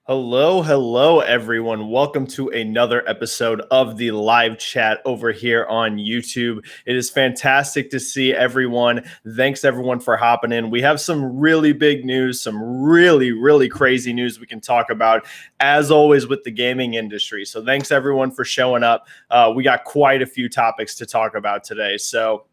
Hello, everyone. Welcome to another episode of the live chat over here on YouTube. It is fantastic to see everyone. Thanks, everyone, for hopping in. We have some really big news, some really crazy news we can talk about, as always, with the gaming industry. So thanks, everyone, for showing up. We got quite a few topics to talk about today. So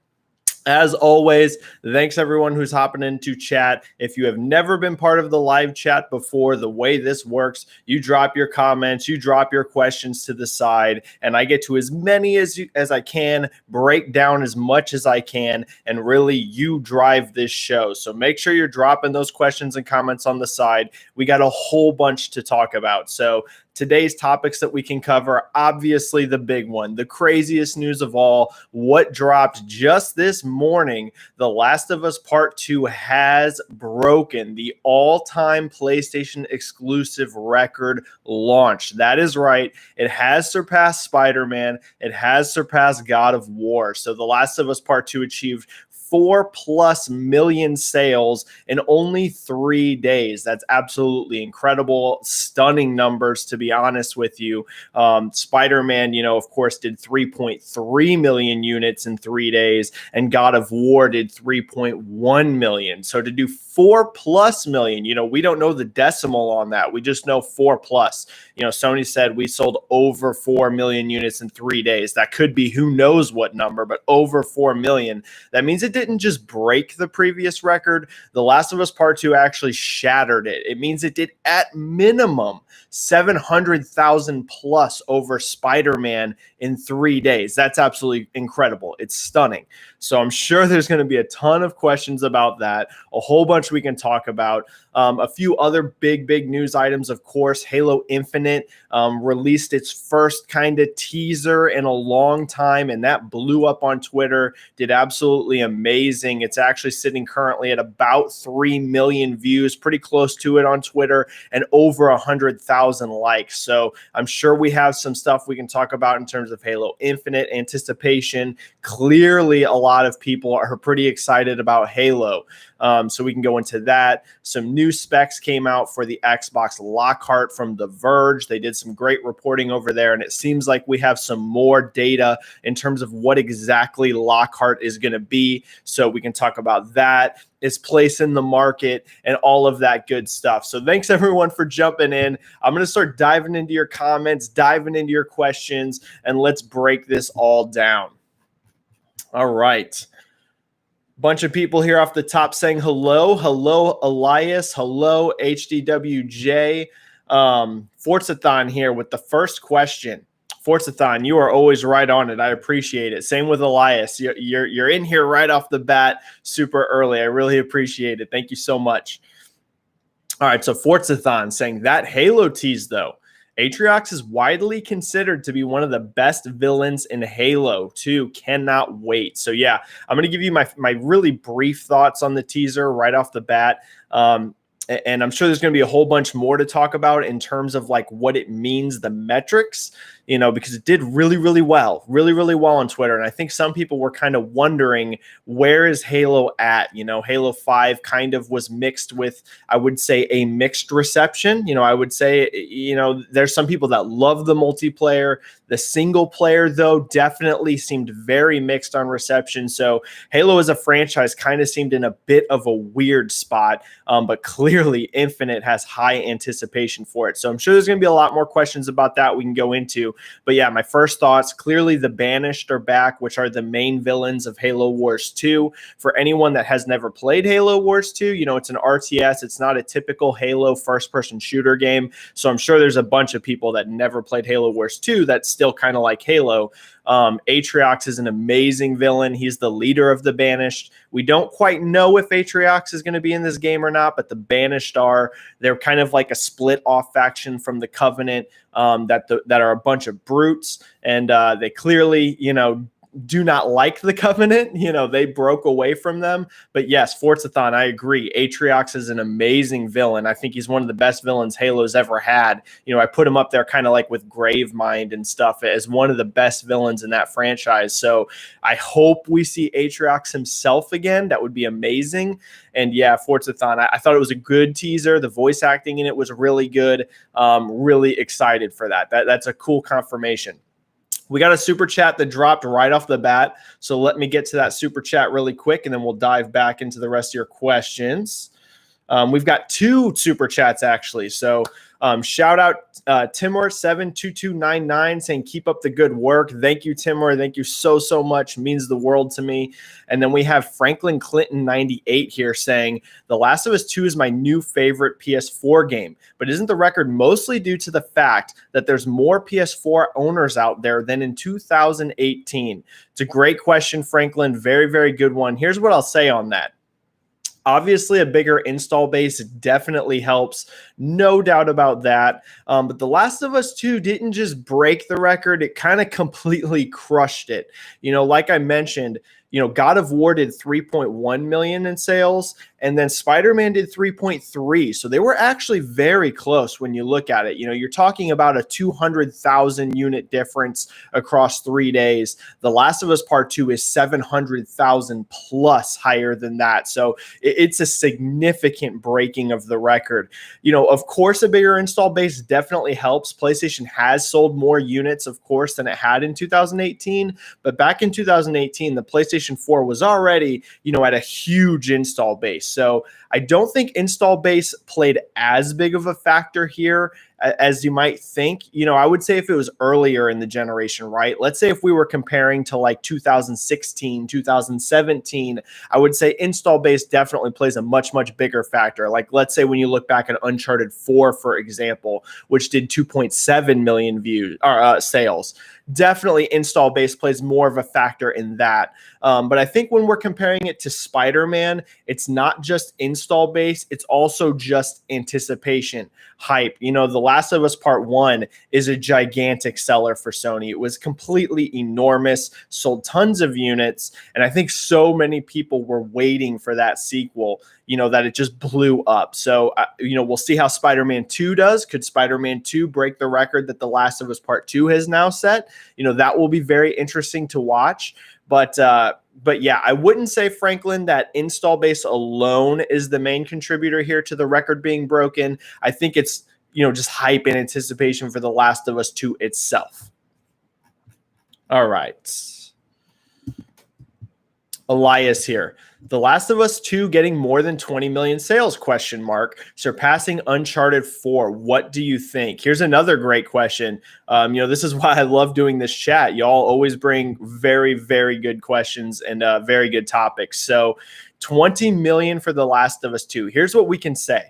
as always, thanks everyone who's hopping into chat. If you have never been part of the live chat before, the way this works, you drop your comments, you drop your questions to the side, and I get to as many as I can, break down as much as I can, and really you drive this show. So make sure you're dropping those questions and comments on the side. We got a whole bunch to talk about. So today's topics that we can cover, obviously the big one, the craziest news of all, what dropped just this morning. The Last of Us Part 2 has broken the all-time PlayStation exclusive record launch. That is right. It has surpassed Spider-Man. It has surpassed God of War. So The Last of Us Part 2 achieved 4+ million sales in only 3 days. That's absolutely incredible. Stunning numbers, to be honest with you. Spider-Man, of course, did 3.3 million units in 3 days, and God of War did 3.1 million. So to do 4+ million, we don't know the decimal on that. We just know 4+. Sony said we sold over 4 million units in 3 days. That could be who knows what number, but over 4 million. That means it didn't just break the previous record. The Last of Us Part 2 actually shattered it. It means it did at minimum 700,000 plus over Spider-Man in 3 days. That's absolutely incredible. It's stunning. So I'm sure there's going to be a ton of questions about that, a whole bunch we can talk about. A few other big news items, of course. Halo Infinite released its first kind of teaser in a long time, and that blew up on Twitter, did absolutely amazing. It's actually sitting currently at about 3 million views, pretty close to it on Twitter, and over 100,000 likes. So I'm sure we have some stuff we can talk about in terms of Halo Infinite anticipation. Clearly, a lot of people are pretty excited about Halo. So we can go into that. Some new specs came out for the Xbox Lockhart from The Verge. They did some great reporting over there, and it seems like we have some more data in terms of what exactly Lockhart is going to be. So we can talk about that, its place in the market, and all of that good stuff. So thanks everyone for jumping in. I'm going to start diving into your comments, diving into your questions, and let's break this all down. All right. Bunch of people here off the top saying hello. Hello, Elias. Hello, HDWJ. Forzathon here with the first question. Forzathon, you are always right on it. I appreciate it. Same with Elias. You're in here right off the bat super early. I really appreciate it. Thank you so much. All right, so Forzathon saying that Halo tease, though. Atriox is widely considered to be one of the best villains in Halo 2. Cannot wait. So yeah, I'm going to give you my really brief thoughts on the teaser right off the bat. And I'm sure there's going to be a whole bunch more to talk about in terms of like what it means, the metrics, because it did really well on Twitter. And I think some people were kind of wondering, where is Halo at? Halo 5 kind of was mixed with, I would say, a mixed reception. I would say, there's some people that love the multiplayer. The single player, though, definitely seemed very mixed on reception. So Halo as a franchise kind of seemed in a bit of a weird spot, but clearly Infinite has high anticipation for it. So I'm sure there's going to be a lot more questions about that we can go into. But yeah, my first thoughts, clearly the Banished are back, which are the main villains of Halo Wars 2. For anyone that has never played Halo Wars 2, it's an RTS. It's not a typical Halo first-person shooter game. So I'm sure there's a bunch of people that never played Halo Wars 2 that still kind of like Halo. Atriox is an amazing villain. He's the leader of the Banished. We don't quite know if Atriox is going to be in this game or not, but the Banished are. They're kind of like a split-off faction from the Covenant that are a bunch of brutes, and they clearly, do not like the Covenant. They broke away from them. But yes, Forzathon, I agree. Atriox is an amazing villain. I think he's one of the best villains Halo's ever had. I put him up there kind of like with Gravemind and stuff as one of the best villains in that franchise. So I hope we see Atriox himself again. That would be amazing. And yeah, Forzathon, I thought it was a good teaser. The voice acting in it was really good. Really excited for that. That's a cool confirmation. We got a super chat that dropped right off the bat. So let me get to that super chat really quick, and then we'll dive back into the rest of your questions. We've got 2 super chats, actually. So shout out Timur72299 saying, keep up the good work. Thank you, Timur. Thank you so much. Means the world to me. And then we have Franklin Clinton 98 here saying, The Last of Us 2 is my new favorite PS4 game, but isn't the record mostly due to the fact that there's more PS4 owners out there than in 2018? It's a great question, Franklin. Very, very good one. Here's what I'll say on that. Obviously, a bigger install base definitely helps. No doubt about that. But The Last of Us 2 didn't just break the record. It kind of completely crushed it. Like I mentioned, God of War did 3.1 million in sales, and then Spider-Man did 3.3. So they were actually very close when you look at it. You're talking about a 200,000 unit difference across 3 days. The Last of Us Part 2 is 700,000 plus higher than that. So it's a significant breaking of the record. Of course, a bigger install base definitely helps. PlayStation has sold more units, of course, than it had in 2018. But back in 2018, the PlayStation 4 was already, at a huge install base. So I don't think install base played as big of a factor here as you might think. I would say if it was earlier in the generation, right? Let's say if we were comparing to like 2016, 2017, I would say install base definitely plays a much bigger factor. Like, let's say when you look back at Uncharted 4, for example, which did 2.7 million views or sales. Definitely install base plays more of a factor in that. But I think when we're comparing it to Spider-Man, it's not just install base, it's also just anticipation, hype. The Last of Us Part 1 is a gigantic seller for Sony. It was completely enormous, sold tons of units, and I think so many people were waiting for that sequel, that it just blew up. So, we'll see how Spider-Man 2 does. Could Spider-Man 2 break the record that The Last of Us Part 2 has now set? That will be very interesting to watch. But yeah, I wouldn't say, Franklin, that install base alone is the main contributor here to the record being broken. I think it's, just hype and anticipation for The Last of Us 2 itself. All right. Elias here. The Last of Us 2 getting more than 20 million sales, ? Surpassing Uncharted 4. What do you think? Here's another great question. This is why I love doing this chat. Y'all always bring very, very good questions and very good topics. So 20 million for The Last of Us 2. Here's what we can say.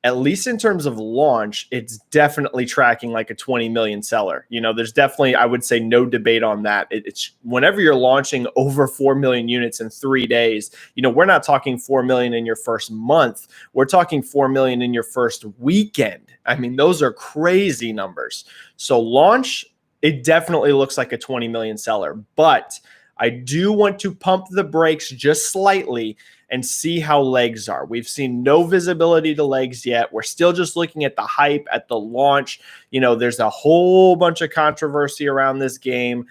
At least in terms of launch, it's definitely tracking like a 20 million seller. There's definitely, I would say, no debate on that. It's whenever you're launching over 4 million units in 3 days, we're not talking 4 million in your first month. We're talking 4 million in your first weekend. I mean, those are crazy numbers. So launch, it definitely looks like a 20 million seller, but I do want to pump the brakes just slightly and see how legs are. We've seen no visibility to legs yet. We're still just looking at the hype at the launch. There's a whole bunch of controversy around this game,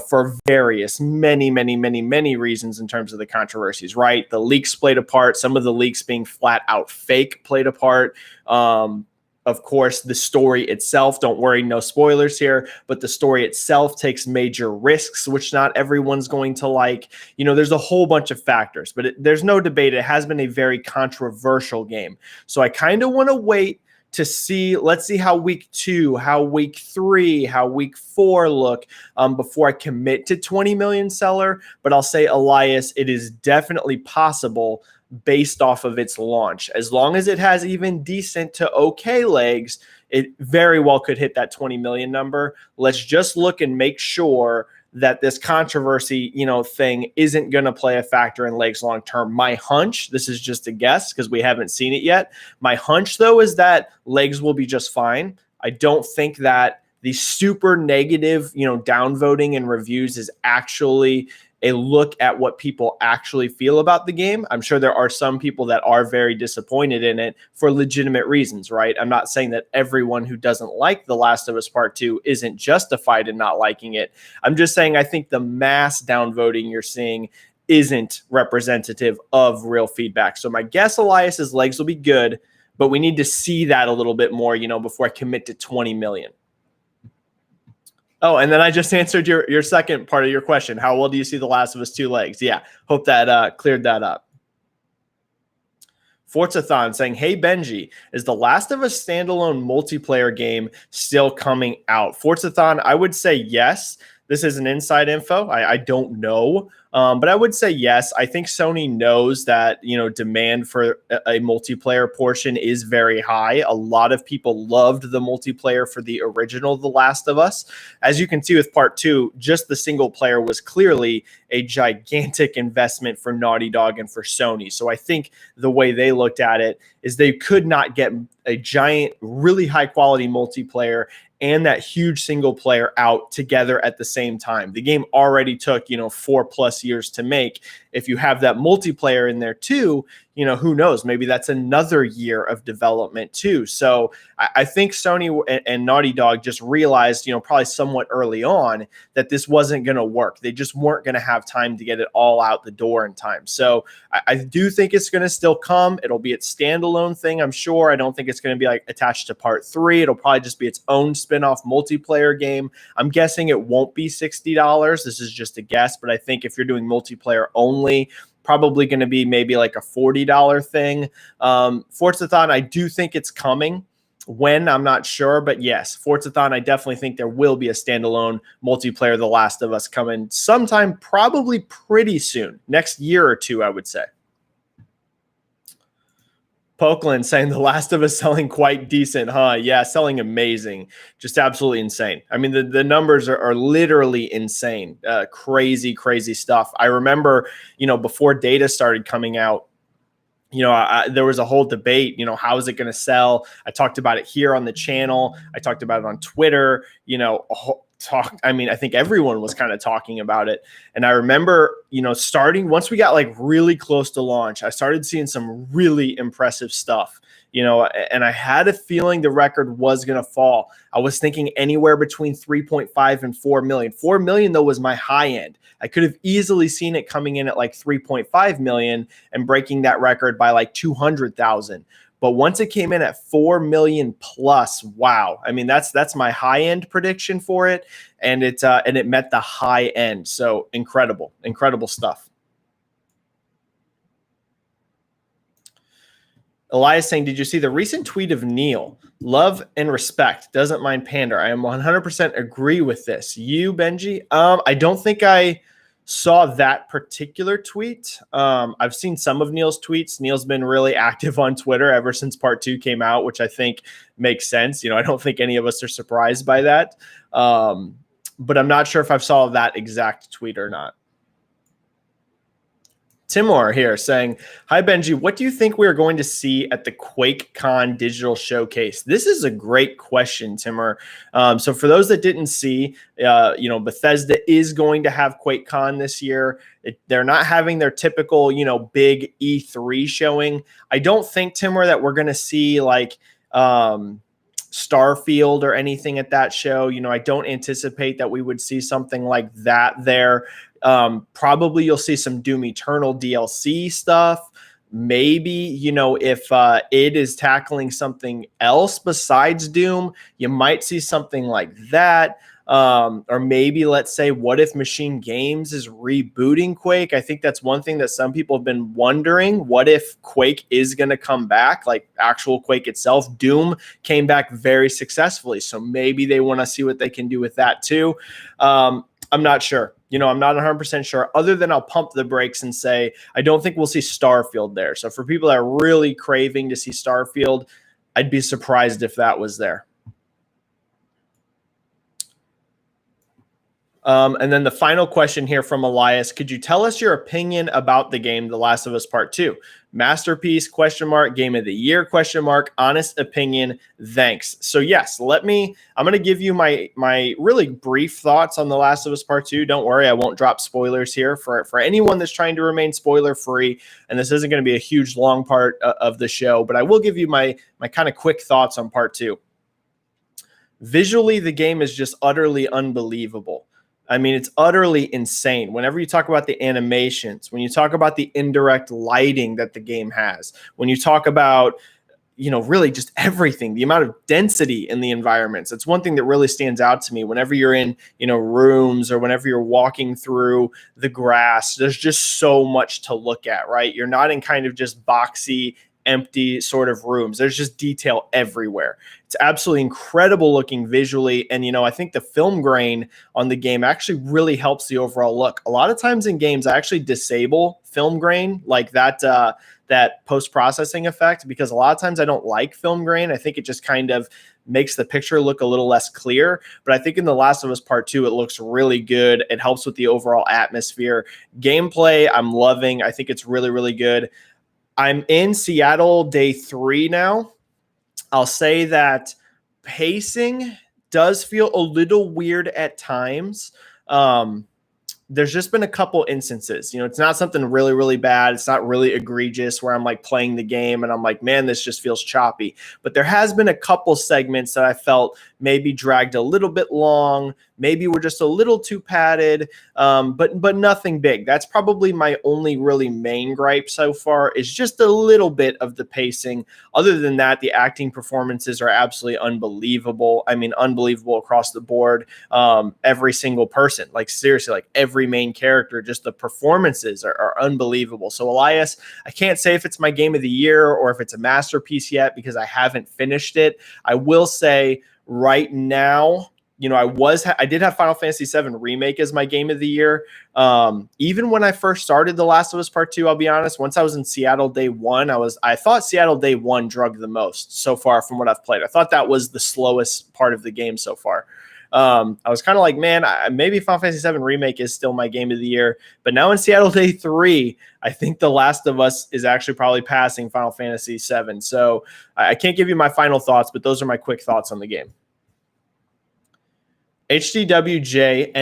for various, many reasons in terms of the controversies, right? The leaks played a part. Some of the leaks being flat out fake played a part. Of course, the story itself, don't worry, no spoilers here, but the story itself takes major risks, which not everyone's going to like. There's a whole bunch of factors, but there's no debate. It has been a very controversial game. So I kind of want to wait to see, let's see how week 2, how week 3, how week 4 look before I commit to 20 million seller. But I'll say, Elias, it is definitely possible based off of its launch. As long as it has even decent to okay legs, it very well could hit that 20 million number. Let's just look and make sure that this controversy, thing isn't going to play a factor in legs long term. My hunch, this is just a guess because we haven't seen it yet. My hunch, though, is that legs will be just fine. I don't think that the super negative, downvoting and reviews is actually a look at what people actually feel about the game. I'm sure there are some people that are very disappointed in it for legitimate reasons, right? I'm not saying that everyone who doesn't like The Last of Us Part 2 isn't justified in not liking it. I'm just saying I think the mass downvoting you're seeing isn't representative of real feedback. So my guess, Elias's legs will be good, but we need to see that a little bit more, before I commit to 20 million. Oh, and then I just answered your second part of your question. How well do you see The Last of Us 2 legs? Yeah, hope that cleared that up. Forzathon saying, hey, Benji, is The Last of Us standalone multiplayer game still coming out? Forzathon, I would say yes. This is an inside info. I don't know. But I would say yes. I think Sony knows that, demand for a multiplayer portion is very high. A lot of people loved the multiplayer for the original The Last of Us. As you can see with Part 2, just the single player was clearly a gigantic investment for Naughty Dog and for Sony. So I think the way they looked at it is they could not get a giant, really high quality multiplayer and that huge single player out together at the same time. The game already took, 4+ years to make. If you have that multiplayer in there too, who knows? Maybe that's another year of development too. So I think Sony and Naughty Dog just realized, probably somewhat early on that this wasn't going to work. They just weren't going to have time to get it all out the door in time. So I do think it's going to still come. It'll be its standalone thing, I'm sure. I don't think it's going to be like attached to Part 3. It'll probably just be its own spin-off multiplayer game. I'm guessing it won't be $60. This is just a guess, but I think if you're doing multiplayer only, probably going to be maybe like a $40 thing. Forzathon, I do think it's coming. When, I'm not sure, but yes, Forzathon, I definitely think there will be a standalone multiplayer The Last of Us coming sometime, probably pretty soon, next year or two, I would say. Pokeland saying The Last of Us selling quite decent, huh? Yeah, selling amazing. Just absolutely insane. I mean, the numbers are literally insane. Crazy, crazy stuff. I remember, before data started coming out, there was a whole debate, how is it going to sell? I talked about it here on the channel. I talked about it on Twitter, I think everyone was kind of talking about it. And I remember, starting once we got like really close to launch, I started seeing some really impressive stuff, and I had a feeling the record was going to fall. I was thinking anywhere between 3.5 and 4 million. 4 million, though, was my high end. I could have easily seen it coming in at like 3.5 million and breaking that record by like 200,000. But once it came in at 4 million plus, wow. I mean, that's my high end prediction for it. And it met the high end. So incredible stuff. Elias saying, did you see the recent tweet of Neil? Love and respect. Doesn't mind pander. I am 100% agree with this. You, Benji? I don't think I saw that particular tweet. I've seen some of Neil's tweets. Neil's been really active on Twitter ever since Part 2 came out, which I think makes sense. I don't think any of us are surprised by that. But I'm not sure if I saw that exact tweet or not. Timur here saying, hi, Benji. What do you think we are going to see at the Quakecon digital showcase? This is a great question, Timur. So for those that didn't see, Bethesda is going to have Quakecon this year. They're not having their typical, big E3 showing. I don't think, Timur, that we're going to see like Starfield or anything at that show. I don't anticipate that we would see something like that there. Probably you'll see some Doom Eternal DLC stuff. Maybe, if it is tackling something else besides Doom, you might see something like that. Or maybe, let's say, what if Machine Games is rebooting Quake? I think that's one thing that some people have been wondering. What if Quake is going to come back, like actual Quake itself? Doom came back very successfully, so maybe they want to see what they can do with that too. I'm not sure. I'm not 100% sure, other than I'll pump the brakes and say I don't think we'll see Starfield there. So for people that are really craving to see Starfield, I'd be surprised if that was there. And then the final question here from Elias, could you tell us your opinion about the game, The Last of Us Part 2? Masterpiece, question mark, game of the year, question mark, honest opinion, thanks. So yes, I'm going to give you my really brief thoughts on The Last of Us Part 2. Don't worry, I won't drop spoilers here for anyone that's trying to remain spoiler free. And this isn't going to be a huge long part of the show, but I will give you my kind of quick thoughts on Part 2. Visually, the game is just utterly unbelievable. I mean, it's utterly insane. Whenever you talk about the animations, when you talk about the indirect lighting that the game has, when you talk about, really just everything, the amount of density in the environments, it's one thing that really stands out to me. Whenever you're in, rooms, or whenever you're walking through the grass, there's just so much to look at, right? You're not in kind of just boxy, empty sort of rooms. There's just detail everywhere. It's absolutely incredible looking visually. And, I think the film grain on the game actually really helps the overall look. A lot of times in games, I actually disable film grain, like that post-processing effect, because a lot of times I don't like film grain. I think it just kind of makes the picture look a little less clear. But I think in The Last of Us Part 2, it looks really good. It helps with the overall atmosphere. Gameplay, I'm loving. I think it's really, really good. I'm in Seattle day 3 now. I'll say that pacing does feel a little weird at times. There's just been a couple instances, it's not something really, really bad. It's not really egregious where I'm like playing the game and I'm like, man, this just feels choppy. But there has been a couple segments that I felt maybe dragged a little bit long. Maybe we're just a little too padded, but nothing big. That's probably my only really main gripe so far, is just a little bit of the pacing. Other than that, the acting performances are absolutely unbelievable. I mean, unbelievable across the board. Every single person, like seriously, like every main character, just the performances are unbelievable. So Elias, I can't say if it's my game of the year or if it's a masterpiece yet, because I haven't finished it. I will say right now, I did have Final Fantasy VII Remake as my game of the year. Even when I first started The Last of Us Part 2, I'll be honest, once I was in Seattle day 1, I thought Seattle day 1 drugged the most so far from what I've played. I thought that was the slowest part of the game so far. I was kind of like, man, maybe Final Fantasy VII Remake is still my game of the year. But now in Seattle day 3, I think The Last of Us is actually probably passing Final Fantasy VII. So I can't give you my final thoughts, but those are my quick thoughts on the game. HDWJNNEP.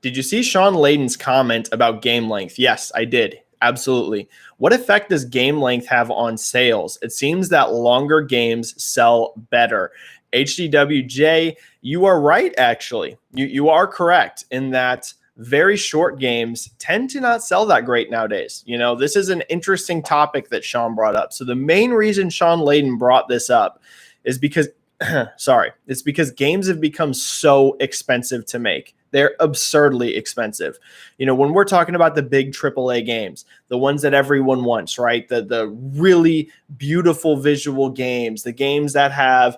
Did you see Sean Layden's comment about game length? Yes, I did. Absolutely. What effect does game length have on sales? It seems that longer games sell better. HDWJ, you are right, actually. You are correct in that very short games tend to not sell that great nowadays. This is an interesting topic that Sean brought up. So the main reason Sean Layden brought this up is because it's because games have become so expensive to make. They're absurdly expensive. When we're talking about the big AAA games, the ones that everyone wants, right? The really beautiful visual games, the games that have,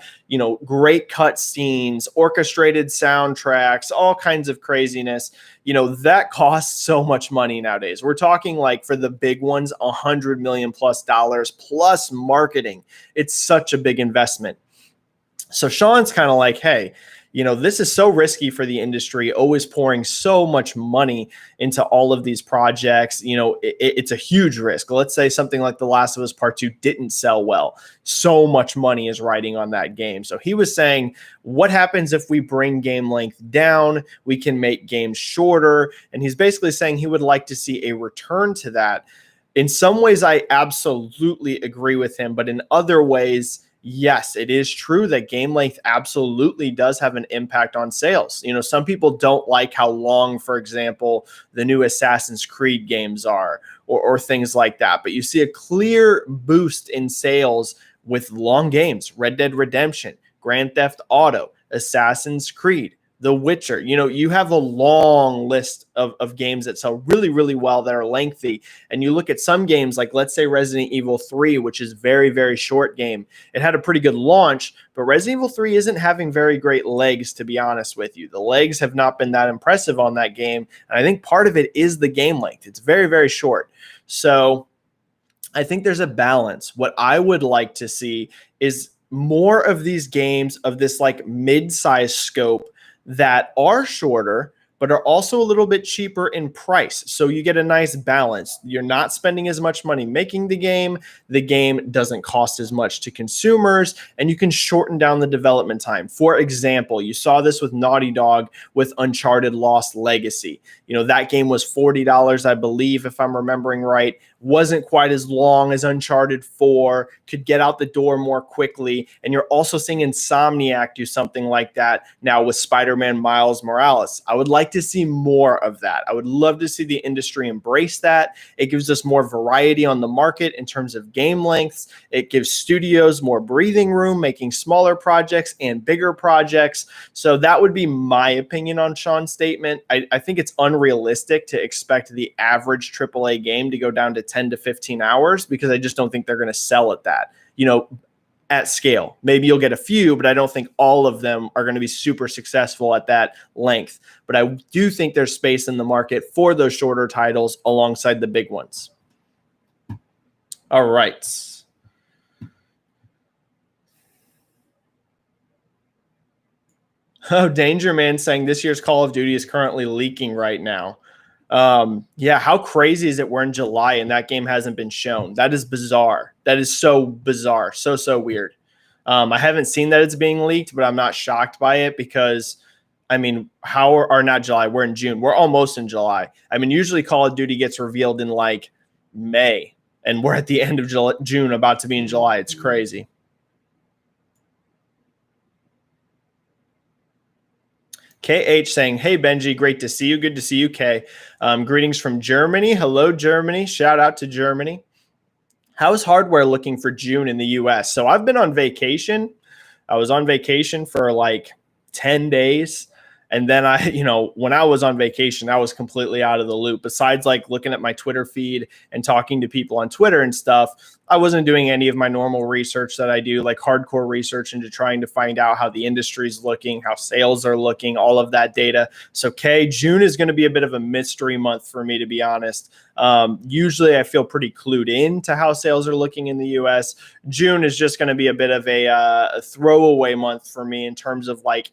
great cutscenes, orchestrated soundtracks, all kinds of craziness, that costs so much money nowadays. We're talking like for the big ones, $100 million plus marketing. It's such a big investment. So Sean's kind of like, hey, this is so risky for the industry, always pouring so much money into all of these projects. It's a huge risk. Let's say something like The Last of Us Part 2 didn't sell well. So much money is riding on that game. So he was saying, what happens if we bring game length down? We can make games shorter. And he's basically saying he would like to see a return to that. In some ways, I absolutely agree with him. But in other ways, yes, it is true that game length absolutely does have an impact on sales. Some people don't like how long, for example, the new Assassin's Creed games are, or things like that. But you see a clear boost in sales with long games. Red Dead Redemption, Grand Theft Auto, Assassin's Creed, The Witcher. You have a long list of games that sell really, really well that are lengthy. And you look at some games like, let's say, Resident Evil 3, which is very, very short game. It had a pretty good launch, but Resident Evil 3 isn't having very great legs, to be honest with you. The legs have not been that impressive on that game. And I think part of it is the game length. It's very, very short. So I think there's a balance. What I would like to see is more of these games of this like mid-size scope that are shorter, but are also a little bit cheaper in price. So you get a nice balance. You're not spending as much money making the game doesn't cost as much to consumers, and you can shorten down the development time. For example, you saw this with Naughty Dog with Uncharted Lost Legacy. That game was $40, I believe, if I'm remembering right. Wasn't quite as long as Uncharted 4, could get out the door more quickly. And you're also seeing Insomniac do something like that now with Spider-Man Miles Morales. I would like to see more of that. I would love to see the industry embrace that. It gives us more variety on the market in terms of game lengths. It gives studios more breathing room, making smaller projects and bigger projects. So that would be my opinion on Sean's statement. I think it's unrealistic to expect the average AAA game to go down to 10 to 15 hours because I just don't think they're going to sell at that, at scale. Maybe you'll get a few, but I don't think all of them are going to be super successful at that length. But I do think there's space in the market for those shorter titles alongside the big ones. All right. Oh, Danger Man saying this year's Call of Duty is currently leaking right now. Yeah, how crazy is it we're in July and that game hasn't been shown? That is bizarre. That is so bizarre. So weird. I haven't seen that it's being leaked, but I'm not shocked by it because, not July? We're in June. We're almost in July. Usually Call of Duty gets revealed in like May, and we're at the end of June, about to be in July. It's crazy. KH saying, hey, Benji, great to see you. Good to see you, K. Greetings from Germany. Hello, Germany. Shout out to Germany. How's hardware looking for June in the US? So I've been on vacation. I was on vacation for like 10 days. And then when I was on vacation, I was completely out of the loop. Besides like looking at my Twitter feed and talking to people on Twitter and stuff, I wasn't doing any of my normal research that I do, like hardcore research into trying to find out how the industry's looking, how sales are looking, all of that data. So June is going to be a bit of a mystery month for me, to be honest. Usually I feel pretty clued in to how sales are looking in the US. June is just going to be a bit of a throwaway month for me in terms of like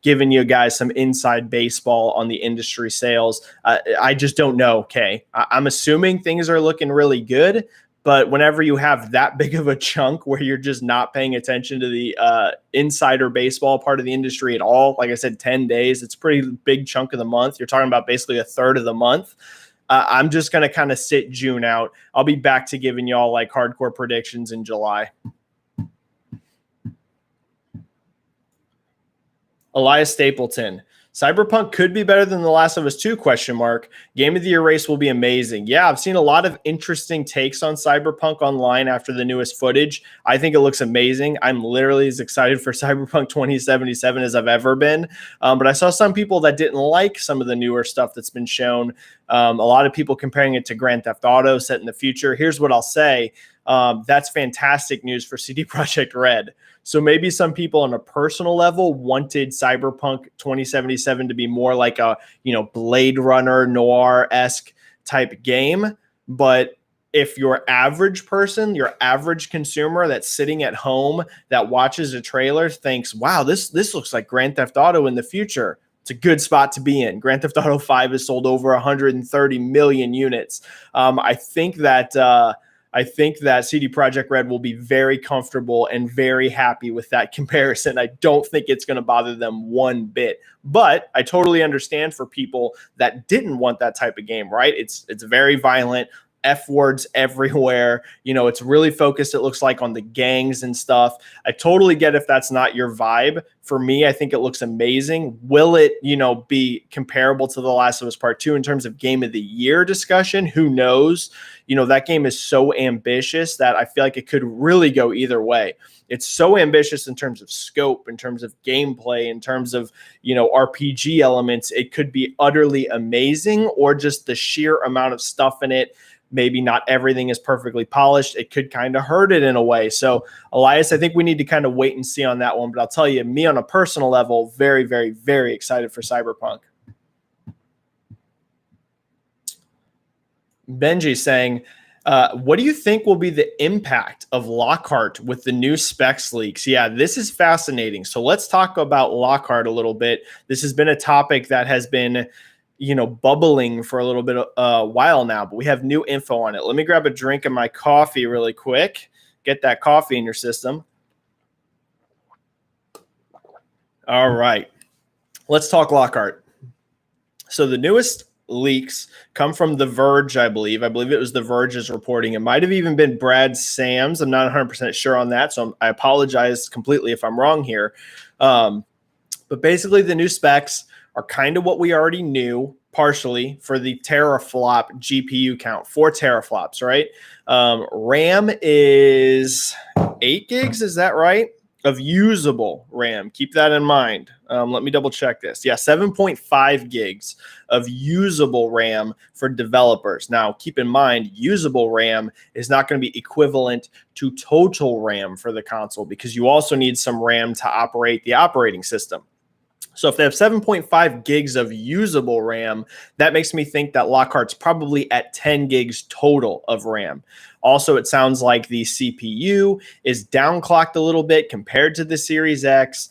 giving you guys some inside baseball on the industry sales. I just don't know, okay? I'm assuming things are looking really good, but whenever you have that big of a chunk where you're just not paying attention to the insider baseball part of the industry at all, like I said, 10 days, it's a pretty big chunk of the month. You're talking about basically a third of the month. I'm just going to kind of sit June out. I'll be back to giving y'all like hardcore predictions in July. Elias Stapleton. Cyberpunk could be better than The Last of Us 2, ? Game of the Year race will be amazing. Yeah, I've seen a lot of interesting takes on Cyberpunk online after the newest footage. I think it looks amazing. I'm literally as excited for Cyberpunk 2077 as I've ever been. But I saw some people that didn't like some of the newer stuff that's been shown. A lot of people comparing it to Grand Theft Auto set in the future. Here's what I'll say. That's fantastic news for CD Projekt Red. So maybe some people on a personal level wanted Cyberpunk 2077 to be more like a, Blade Runner noir-esque type game. But if your average person, your average consumer that's sitting at home that watches a trailer thinks, wow, this looks like Grand Theft Auto in the future, it's a good spot to be in. Grand Theft Auto 5 has sold over 130 million units. I think that CD Projekt Red will be very comfortable and very happy with that comparison. I don't think it's going to bother them one bit. But I totally understand for people that didn't want that type of game, right? It's very violent. F words everywhere. It's really focused, it looks like, on the gangs and stuff. I totally get if that's not your vibe. For me, I think it looks amazing. Will it, be comparable to The Last of Us Part 2 in terms of Game of the Year discussion? Who knows? That game is so ambitious that I feel like it could really go either way. It's so ambitious in terms of scope, in terms of gameplay, in terms of, RPG elements. It could be utterly amazing, or just the sheer amount of stuff in it. Maybe not everything is perfectly polished. It could kind of hurt it in a way. So, Elias, I think we need to kind of wait and see on that one. But I'll tell you, me on a personal level, very, very, very excited for Cyberpunk. Benji saying, What do you think will be the impact of Lockhart with the new specs leaks? Yeah, this is fascinating. So let's talk about Lockhart a little bit. This has been a topic that has been, bubbling for a little bit while now, but we have new info on it. Let me grab a drink of my coffee really quick. Get that coffee in your system. All right. Let's talk Lockhart. So the newest leaks come from The Verge, I believe. I believe it was The Verge's reporting. It might have even been Brad Sams. I'm not 100% sure on that, so I apologize completely if I'm wrong here. But basically, the new specs are kind of what we already knew, partially, for the teraflop GPU count. 4 teraflops, right? RAM is 8 gigs, is that right? Of usable RAM. Keep that in mind. Let me double check this. Yeah, 7.5 gigs of usable RAM for developers. Now, keep in mind, usable RAM is not going to be equivalent to total RAM for the console because you also need some RAM to operate the operating system. So if they have 7.5 gigs of usable RAM, that makes me think that Lockhart's probably at 10 gigs total of RAM. Also, it sounds like the CPU is downclocked a little bit compared to the Series X.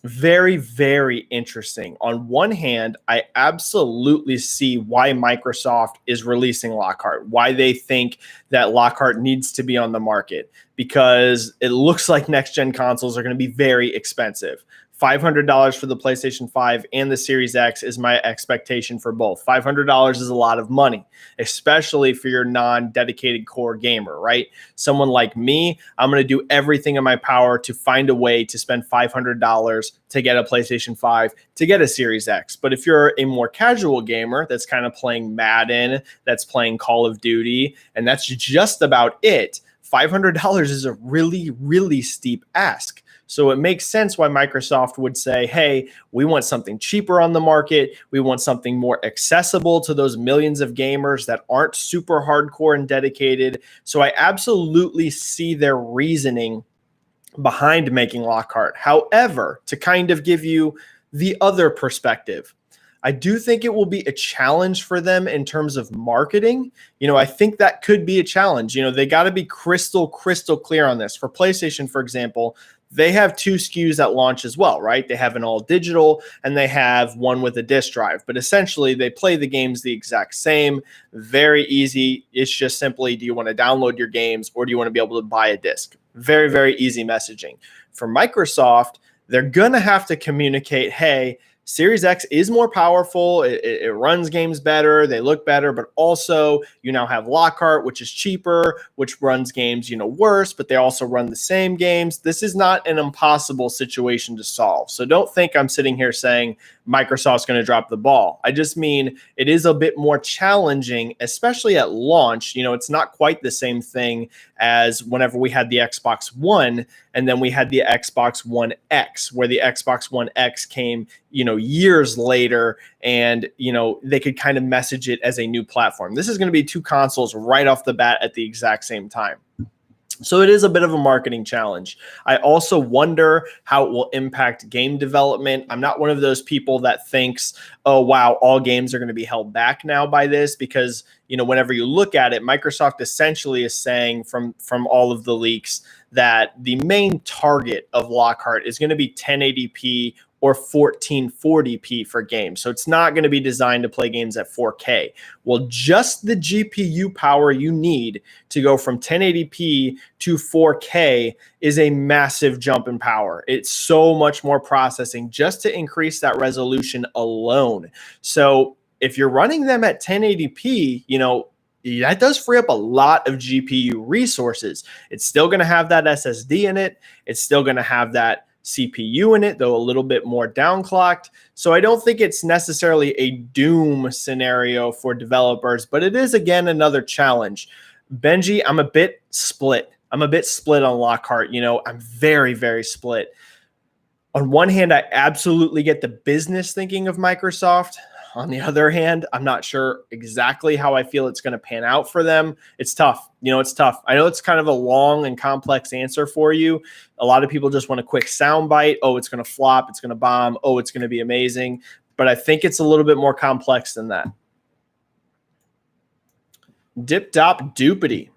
Very, very interesting. On one hand, I absolutely see why Microsoft is releasing Lockhart, why they think that Lockhart needs to be on the market, because it looks like next-gen consoles are going to be very expensive. $500 for the PlayStation 5 and the Series X is my expectation for both. $500 is a lot of money, especially for your non-dedicated core gamer, right? Someone like me, I'm going to do everything in my power to find a way to spend $500 to get a PlayStation 5, to get a Series X. But if you're a more casual gamer that's kind of playing Madden, that's playing Call of Duty, and that's just about it, $500 is a really, really steep ask. So it makes sense why Microsoft would say, hey, we want something cheaper on the market. We want something more accessible to those millions of gamers that aren't super hardcore and dedicated. So I absolutely see their reasoning behind making Lockhart. However, to kind of give you the other perspective, I do think it will be a challenge for them in terms of marketing. I think that could be a challenge. They got to be crystal clear on this. For PlayStation, for example, they have 2 SKUs at launch as well, right? They have an all digital and they have one with a disc drive, but essentially they play the games the exact same. Very easy. It's just simply, do you want to download your games or do you want to be able to buy a disc? Very, very easy messaging. For Microsoft, they're going to have to communicate, hey, Series X is more powerful. It runs games better. They look better, but also you now have Lockhart, which is cheaper, which runs games, worse, but they also run the same games. This is not an impossible situation to solve. So don't think I'm sitting here saying Microsoft's going to drop the ball. I just mean it is a bit more challenging, especially at launch. It's not quite the same thing as whenever we had the Xbox One and then we had the Xbox One X, where the Xbox One X came, years later, and, they could kind of message it as a new platform. This is going to be 2 consoles right off the bat at the exact same time. So it is a bit of a marketing challenge. I also wonder how it will impact game development. I'm not one of those people that thinks, oh, wow, all games are going to be held back now by this, because, whenever you look at it, Microsoft essentially is saying from all of the leaks that the main target of Lockhart is going to be 1080p or 1440p for games. So it's not going to be designed to play games at 4K. Well, just the GPU power you need to go from 1080p to 4K is a massive jump in power. It's so much more processing just to increase that resolution alone. So if you're running them at 1080p, that does free up a lot of GPU resources. It's still going to have that SSD in it. It's still going to have that CPU in it, though a little bit more downclocked. So I don't think it's necessarily a doom scenario for developers, but it is, again, another challenge. Benji, I'm a bit split. I'm a bit split on Lockhart. I'm very, very split. On one hand, I absolutely get the business thinking of Microsoft. On the other hand, I'm not sure exactly how I feel it's going to pan out for them. It's tough. It's tough. I know it's kind of a long and complex answer for you. A lot of people just want a quick soundbite. Oh, it's going to flop. It's going to bomb. Oh, it's going to be amazing. But I think it's a little bit more complex than that. Dip Dop Doopity.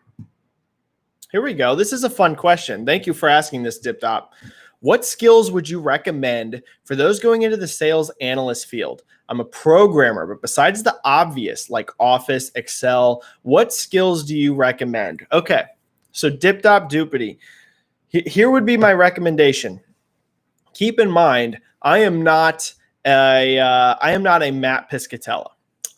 Here we go. This is a fun question. Thank you for asking this, Dip Dop. What skills would you recommend for those going into the sales analyst field? I'm a programmer, but besides the obvious like Office, Excel, what skills do you recommend? Okay, so Dip Dop Doopity. Here would be my recommendation. Keep in mind, I am not a Matt Piscatella.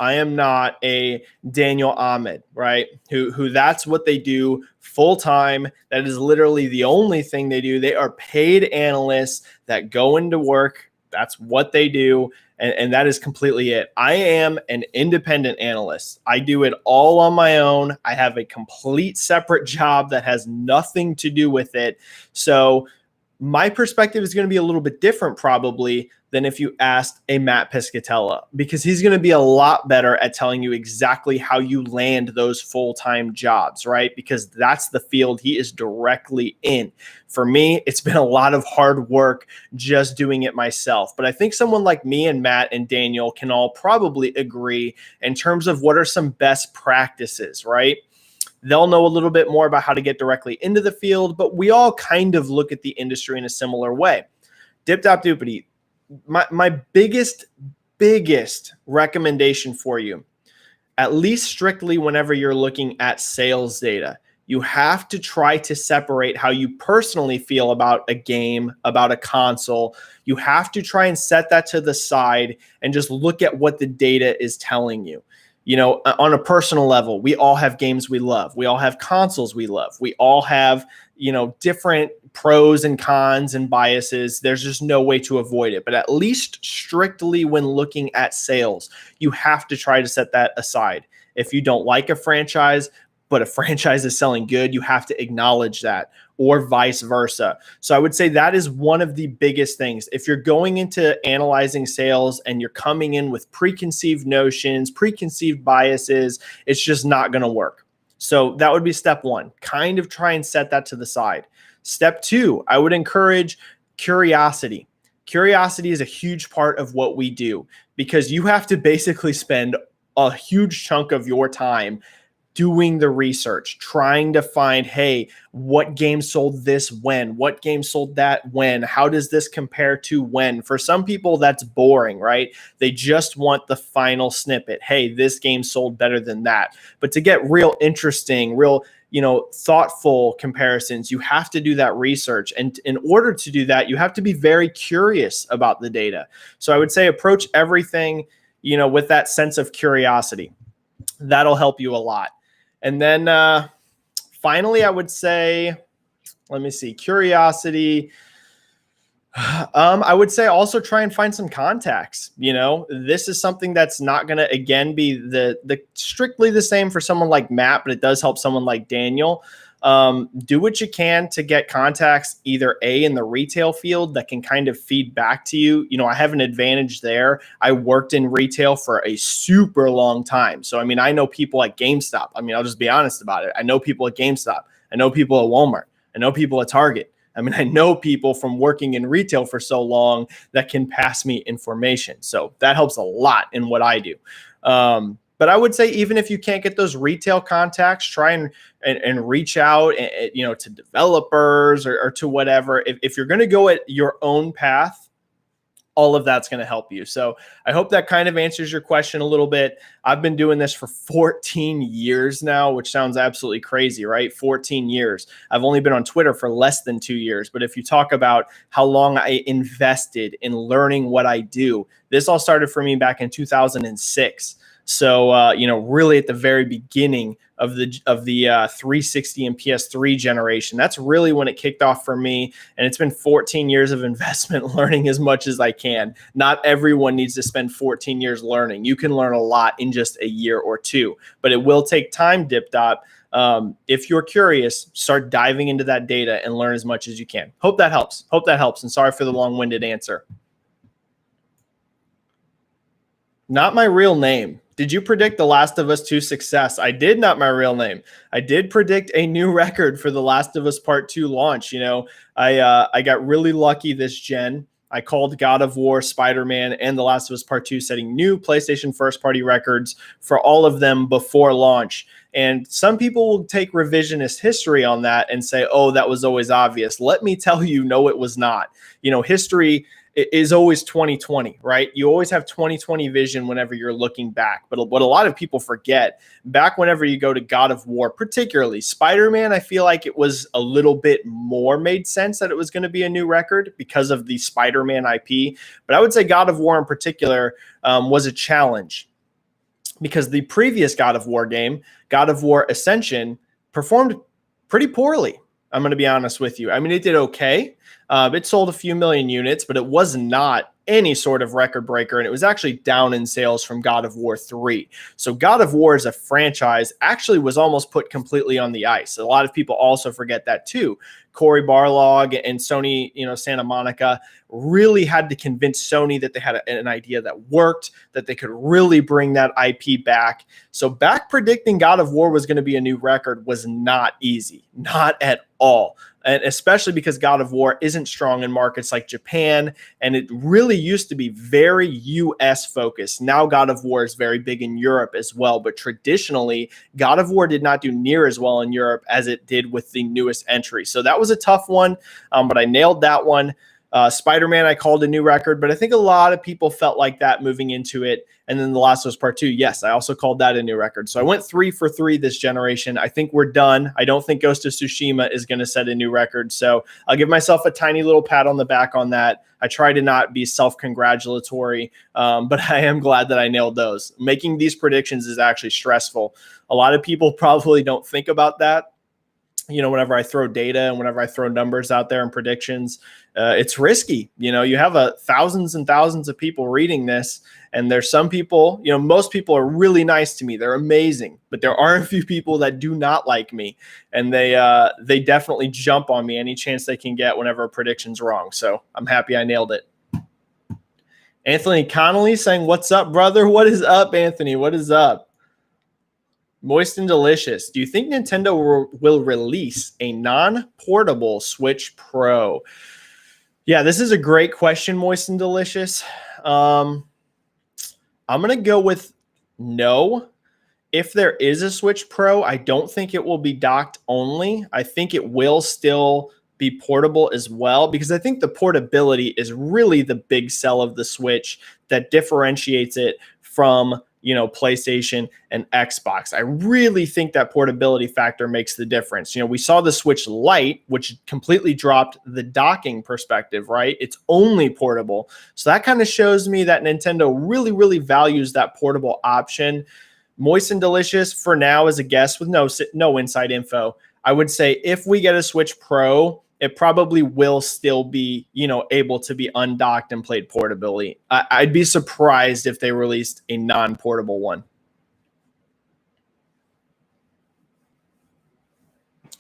I am not a Daniel Ahmed, right? Who that's what they do full time. That is literally the only thing they do. They are paid analysts that go into work. That's what they do. And that is completely it. I am an independent analyst. I do it all on my own. I have a complete separate job that has nothing to do with it. So my perspective is going to be a little bit different probably than if you asked a Matt Piscatella, because he's going to be a lot better at telling you exactly how you land those full-time jobs, right? Because that's the field he is directly in. For me, it's been a lot of hard work just doing it myself. But I think someone like me and Matt and Daniel can all probably agree in terms of what are some best practices, right? They'll know a little bit more about how to get directly into the field, but we all kind of look at the industry in a similar way. Dip Dop Doopity, my biggest recommendation for you, at least strictly whenever you're looking at sales data, you have to try to separate how you personally feel about a game, about a console. You have to try and set that to the side and just look at what the data is telling you. You know, on a personal level, we all have games we love. We all have consoles we love. We all have, you know, different pros and cons and biases. There's just no way to avoid it. But at least strictly when looking at sales, you have to try to set that aside. If you don't like a franchise, but a franchise is selling good, you have to acknowledge that, or vice versa. So I would say that is one of the biggest things. If you're going into analyzing sales and you're coming in with preconceived notions, preconceived biases, it's just not going to work. So that would be step one. Kind of try and set that to the side. Step two, I would encourage curiosity. Curiosity is a huge part of what we do because you have to basically spend a huge chunk of your time doing the research, trying to find, hey, what game sold this when? What game sold that when? How does this compare to when? For some people, that's boring, right? They just want the final snippet. Hey, this game sold better than that. But to get real interesting, real, you know, thoughtful comparisons, you have to do that research. And in order to do that, you have to be very curious about the data. So I would say approach everything, you know, with that sense of curiosity. That'll help you a lot. And then finally, I would say, let me see, curiosity. I would say also try and find some contacts. You know, this is something that's not going to, again, be the strictly the same for someone like Matt, but it does help someone like Daniel. Do what you can to get contacts either in the retail field that can kind of feed back to you. You know, I have an advantage there. I worked in retail for a super long time. So, I mean, I know people at GameStop. I mean, I'll just be honest about it. I know people at GameStop. I know people at Walmart. I know people at Target. I mean, I know people from working in retail for so long that can pass me information. So that helps a lot in what I do. But I would say even if you can't get those retail contacts, try and reach out, you know, to developers or to whatever. If you're going to go at your own path, all of that's going to help you. So I hope that kind of answers your question a little bit. I've been doing this for 14 years now, which sounds absolutely crazy, right? 14 years. I've only been on Twitter for less than 2 years. But if you talk about how long I invested in learning what I do, this all started for me back in 2006. So, you know, really at the very beginning of the 360 and PS3 generation, that's really when it kicked off for me. And it's been 14 years of investment learning as much as I can. Not everyone needs to spend 14 years learning. You can learn a lot in just a year or two, but it will take time, Dip Dot. If you're curious, start diving into that data and learn as much as you can. Hope that helps. And sorry for the long-winded answer. Not my real name. Did you predict The Last of Us 2 success? I did. Not my real name. I did predict a new record for The Last of Us Part 2 launch. You know, I got really lucky this gen. I called God of War, Spider-Man, and The Last of Us Part 2 setting new PlayStation first-party records for all of them before launch. And some people will take revisionist history on that and say, oh, that was always obvious. Let me tell you, no, it was not. History is always 2020, right? You always have 2020 vision whenever you're looking back. But what a lot of people forget, back whenever you go to God of War, particularly Spider-Man, I feel like it was a little bit more made sense that it was going to be a new record because of the Spider-Man IP. But I would say God of War in particular was a challenge because the previous God of War game, God of War Ascension, performed pretty poorly. I'm going to be honest with you. I mean, it did okay. It sold a few million units, but it was not any sort of record breaker, and it was actually down in sales from God of War 3. So God of War as a franchise actually was almost put completely on the ice. A lot of people also forget that too. Cory Barlog and Sony, Santa Monica really had to convince Sony that they had an idea that worked, that they could really bring that IP back. So back predicting God of War was going to be a new record was not easy, not at all. And especially because God of War isn't strong in markets like Japan, and it really used to be very US focused. Now God of War is very big in Europe as well, but traditionally God of War did not do near as well in Europe as it did with the newest entry. So that was a tough one, but I nailed that one. Spider-Man, I called a new record, but I think a lot of people felt like that moving into it. And then The Last of Us Part 2, yes, I also called that a new record. So I went 3 for 3 this generation. I think we're done. I don't think Ghost of Tsushima is going to set a new record. So I'll give myself a tiny little pat on the back on that. I try to not be self-congratulatory, but I am glad that I nailed those. Making these predictions is actually stressful. A lot of people probably don't think about that. Whenever I throw data and whenever I throw numbers out there and predictions, it's risky. You have thousands and thousands of people reading this, and there's some people, most people are really nice to me. They're amazing, but there are a few people that do not like me, and they definitely jump on me any chance they can get whenever a prediction's wrong. So I'm happy I nailed it. Anthony Connolly saying, "What's up, brother?" What is up, Anthony? What is up? Moist and Delicious. Do you think Nintendo will release a non-portable Switch Pro? Yeah, this is a great question, Moist and Delicious. I'm going to go with no. If there is a Switch Pro, I don't think it will be docked only. I think it will still be portable as well, because I think the portability is really the big sell of the Switch that differentiates it from PlayStation and Xbox. I really think that portability factor makes the difference. We saw the Switch Lite, which completely dropped the docking perspective, right? It's only portable. So that kind of shows me that Nintendo really, really values that portable option. Moist and Delicious, for now, as a guess with no inside info, I would say if we get a Switch Pro, it probably will still be, able to be undocked and played portably. I'd be surprised if they released a non-portable one.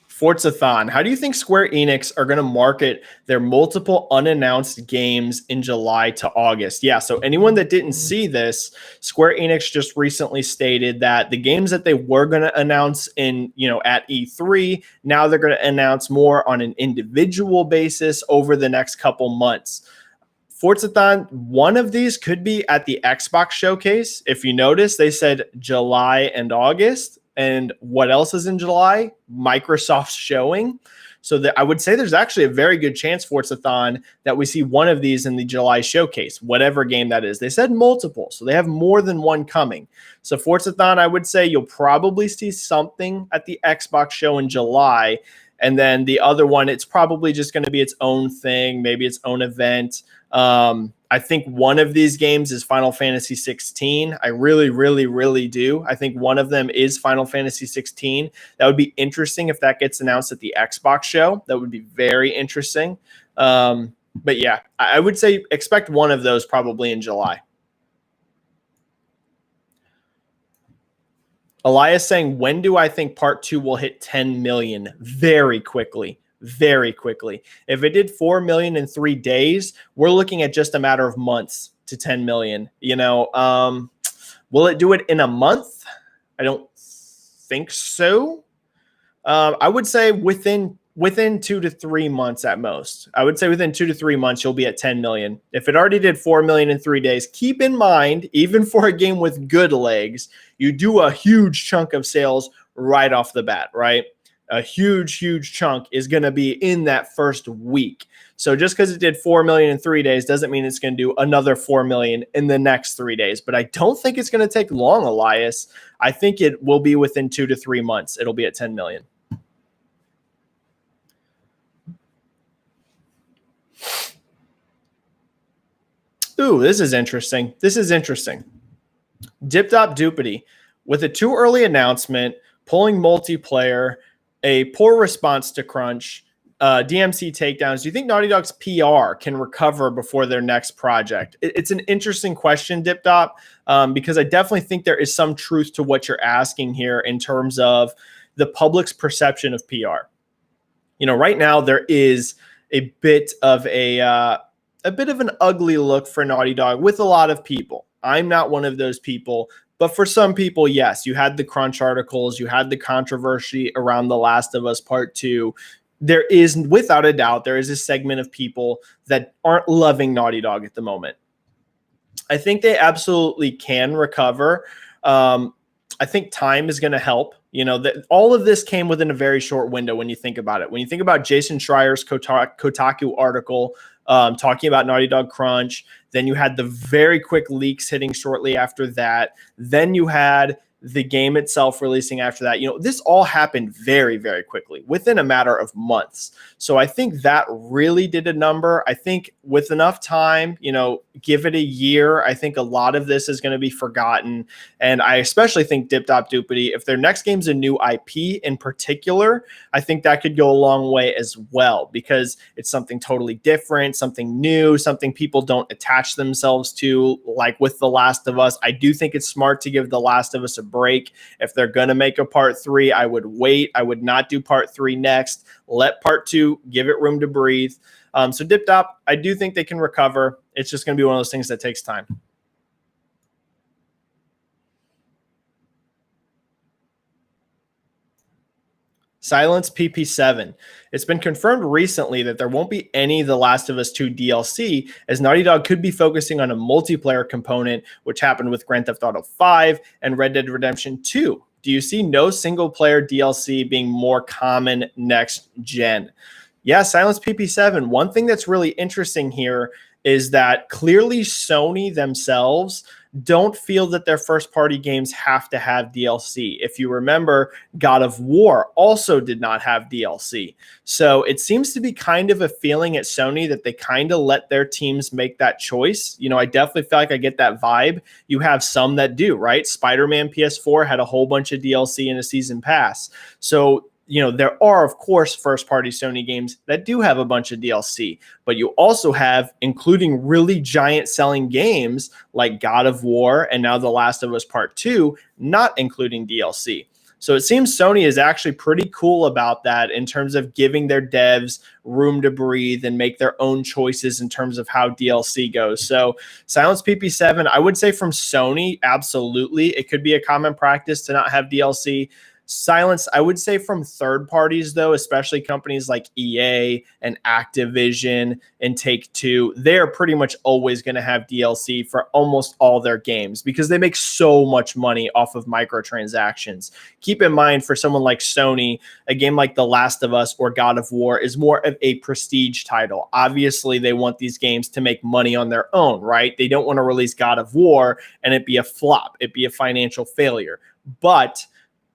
Forzathon. How do you think Square Enix are going to market their multiple unannounced games in July to August? Yeah, so anyone that didn't see this, Square Enix just recently stated that the games that they were going to announce in, at E3, now they're going to announce more on an individual basis over the next couple months. Forzathon, one of these could be at the Xbox showcase. If you notice, they said July and August. And what else is in July? Microsoft's showing. So I would say there's actually a very good chance, Forzathon, that we see one of these in the July showcase, whatever game that is. They said multiple, so they have more than one coming. So Forzathon, I would say you'll probably see something at the Xbox show in July. And then the other one, it's probably just going to be its own thing, maybe its own event. I think one of these games is Final Fantasy 16. I really, really, really do. I think one of them is Final Fantasy 16. That would be interesting if that gets announced at the Xbox show. That would be very interesting. But yeah, I would say expect one of those probably in July. Elias saying, when do I think part 2 will hit 10 million? Very quickly. Very quickly. If it did 4 million in 3 days, we're looking at just a matter of months to 10 million. Will it do it in a month? I don't think so. I would say within 2 to 3 months at most. I would say within 2 to 3 months, you'll be at 10 million. If it already did 4 million in 3 days, keep in mind, even for a game with good legs, you do a huge chunk of sales right off the bat, right? A huge chunk is going to be in that first week. So just because it did 4 million in 3 days doesn't mean it's going to do another 4 million in the next 3 days. But I don't think it's going to take long, Elias. I think it will be within 2 to 3 months. It'll be at 10 million. Ooh, this is interesting. Dip-Dop-Doopity. With a too early announcement, pulling multiplayer, a poor response to crunch, DMC takedowns, do you think Naughty Dog's PR can recover before their next project? It's an interesting question, Dip-Dop, because I definitely think there is some truth to what you're asking here in terms of the public's perception of PR. Right now there is a bit of an ugly look for Naughty Dog with a lot of people. I'm not one of those people, but for some people, yes, you had the crunch articles, you had the controversy around The Last of Us Part 2. There is, without a doubt, there is a segment of people that aren't loving Naughty Dog at the moment. I think they absolutely can recover. I think time is going to help. All of this came within a very short window when you think about it. When you think about Jason Schreier's Kotaku article talking about Naughty Dog crunch, then you had the very quick leaks hitting shortly after that. Then you had the game itself releasing after that. This all happened very, very quickly within a matter of months. So I think that really did a number. I think with enough time, give it a year, I think a lot of this is going to be forgotten. And I especially think Dip-Dop-Doopity, if their next game's a new IP in particular, I think that could go a long way as well, because it's something totally different, something new, something people don't attach themselves to, like with The Last of Us. I do think it's smart to give The Last of Us a break. If they're going to make a part 3, I would wait. I would not do part 3 next. Let part 2, give it room to breathe. So Dip-Dop, I do think they can recover. It's just going to be one of those things that takes time. Silence PP7. It's been confirmed recently that there won't be any The Last of Us 2 DLC, as Naughty Dog could be focusing on a multiplayer component, which happened with Grand Theft Auto 5 and Red Dead Redemption 2. Do you see no single-player DLC being more common next gen? Yeah, Silence PP7. One thing that's really interesting here is that clearly Sony themselves don't feel that their first-party games have to have DLC. If you remember, God of War also did not have DLC. So it seems to be kind of a feeling at Sony that they kind of let their teams make that choice. I definitely feel like I get that vibe. You have some that do, right? Spider-Man PS4 had a whole bunch of DLC in a season pass. So there are, of course, first-party Sony games that do have a bunch of DLC, but you also have, including really giant selling games like God of War and now The Last of Us Part 2, not including DLC. So it seems Sony is actually pretty cool about that in terms of giving their devs room to breathe and make their own choices in terms of how DLC goes. So Silence PP7, I would say from Sony, absolutely. It could be a common practice to not have DLC. Silence, I would say from third parties, though, especially companies like EA and Activision and Take-Two, they're pretty much always going to have DLC for almost all their games because they make so much money off of microtransactions. Keep in mind, for someone like Sony, a game like The Last of Us or God of War is more of a prestige title. Obviously, they want these games to make money on their own, right? They don't want to release God of War and it be a flop, it be a financial failure. But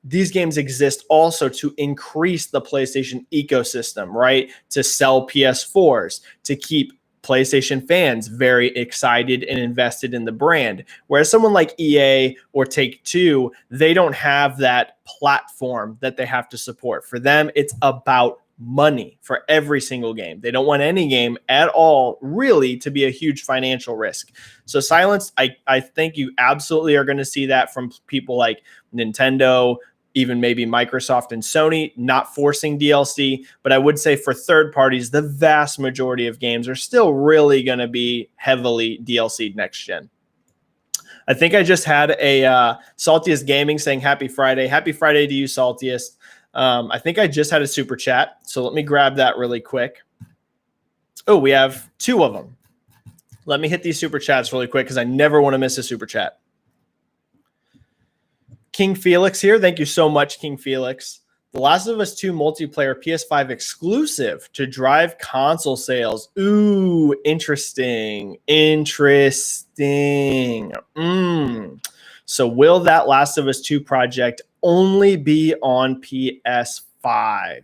these games exist also to increase the PlayStation ecosystem, right? To sell PS4s, to keep PlayStation fans very excited and invested in the brand. Whereas someone like EA or Take-Two, they don't have that platform that they have to support. For them, it's about money for every single game. They don't want any game at all really to be a huge financial risk. So Silence, I think you absolutely are going to see that from people like Nintendo, even maybe Microsoft and Sony, not forcing DLC. But I would say for third parties, the vast majority of games are still really going to be heavily DLC'd next gen. I think I just had a Saltiest Gaming saying happy Friday. Happy Friday to you, Saltiest. I think I just had a super chat. So let me grab that really quick. Oh, we have 2 of them. Let me hit these super chats really quick because I never want to miss a super chat. King Felix here. Thank you so much, King Felix. The Last of Us 2 multiplayer PS5 exclusive to drive console sales. Ooh, interesting. So will that Last of Us 2 project only be on PS5?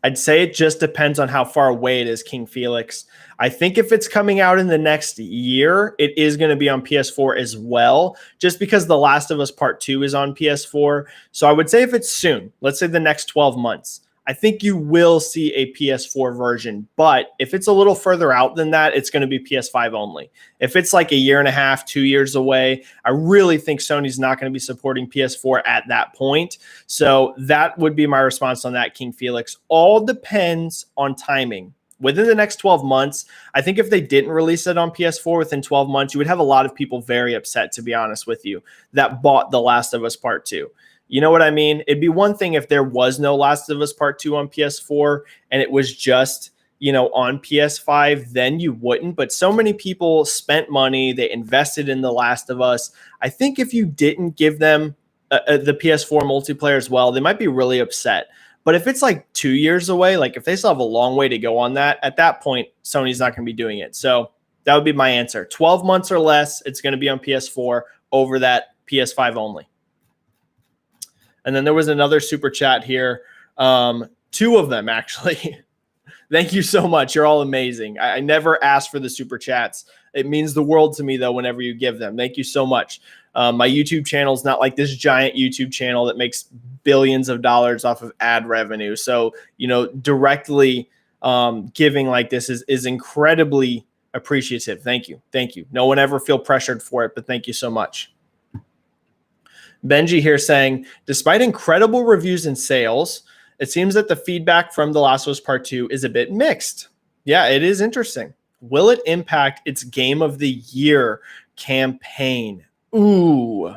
I'd say it just depends on how far away it is, King Felix. I think if it's coming out in the next year, it is going to be on PS4 as well, just because The Last of Us Part 2 is on PS4. So I would say if it's soon, let's say the next 12 months, I think you will see a PS4 version. But if it's a little further out than that, it's going to be PS5 only. If it's like a year and a half, 2 years away, I really think Sony's not going to be supporting PS4 at that point. So that would be my response on that, King Felix. All depends on timing. Within the next 12 months, I think if they didn't release it on PS4 within 12 months, you would have a lot of people very upset, to be honest with you, that bought The Last of Us Part 2. You know what I mean? It'd be one thing if there was no Last of Us Part 2 on PS4 and it was just, on PS5, then you wouldn't. But so many people spent money. They invested in The Last of Us. I think if you didn't give them the PS4 multiplayer as well, they might be really upset. But if it's like 2 years away, like if they still have a long way to go on that, at that point, Sony's not going to be doing it. So that would be my answer. 12 months or less, it's going to be on PS4 over that PS5 only. And then there was another super chat here. 2 of them, actually. Thank you so much. You're all amazing. I never ask for the super chats. It means the world to me, though, whenever you give them. Thank you so much. My YouTube channel is not like this giant YouTube channel that makes billions of dollars off of ad revenue. So, directly giving like this is incredibly appreciative. Thank you. Thank you. No one ever feel pressured for it, but thank you so much. Benji here saying, despite incredible reviews and sales, it seems that the feedback from The Last of Us Part 2 is a bit mixed. Yeah, it is interesting. Will it impact its Game of the Year campaign? Ooh.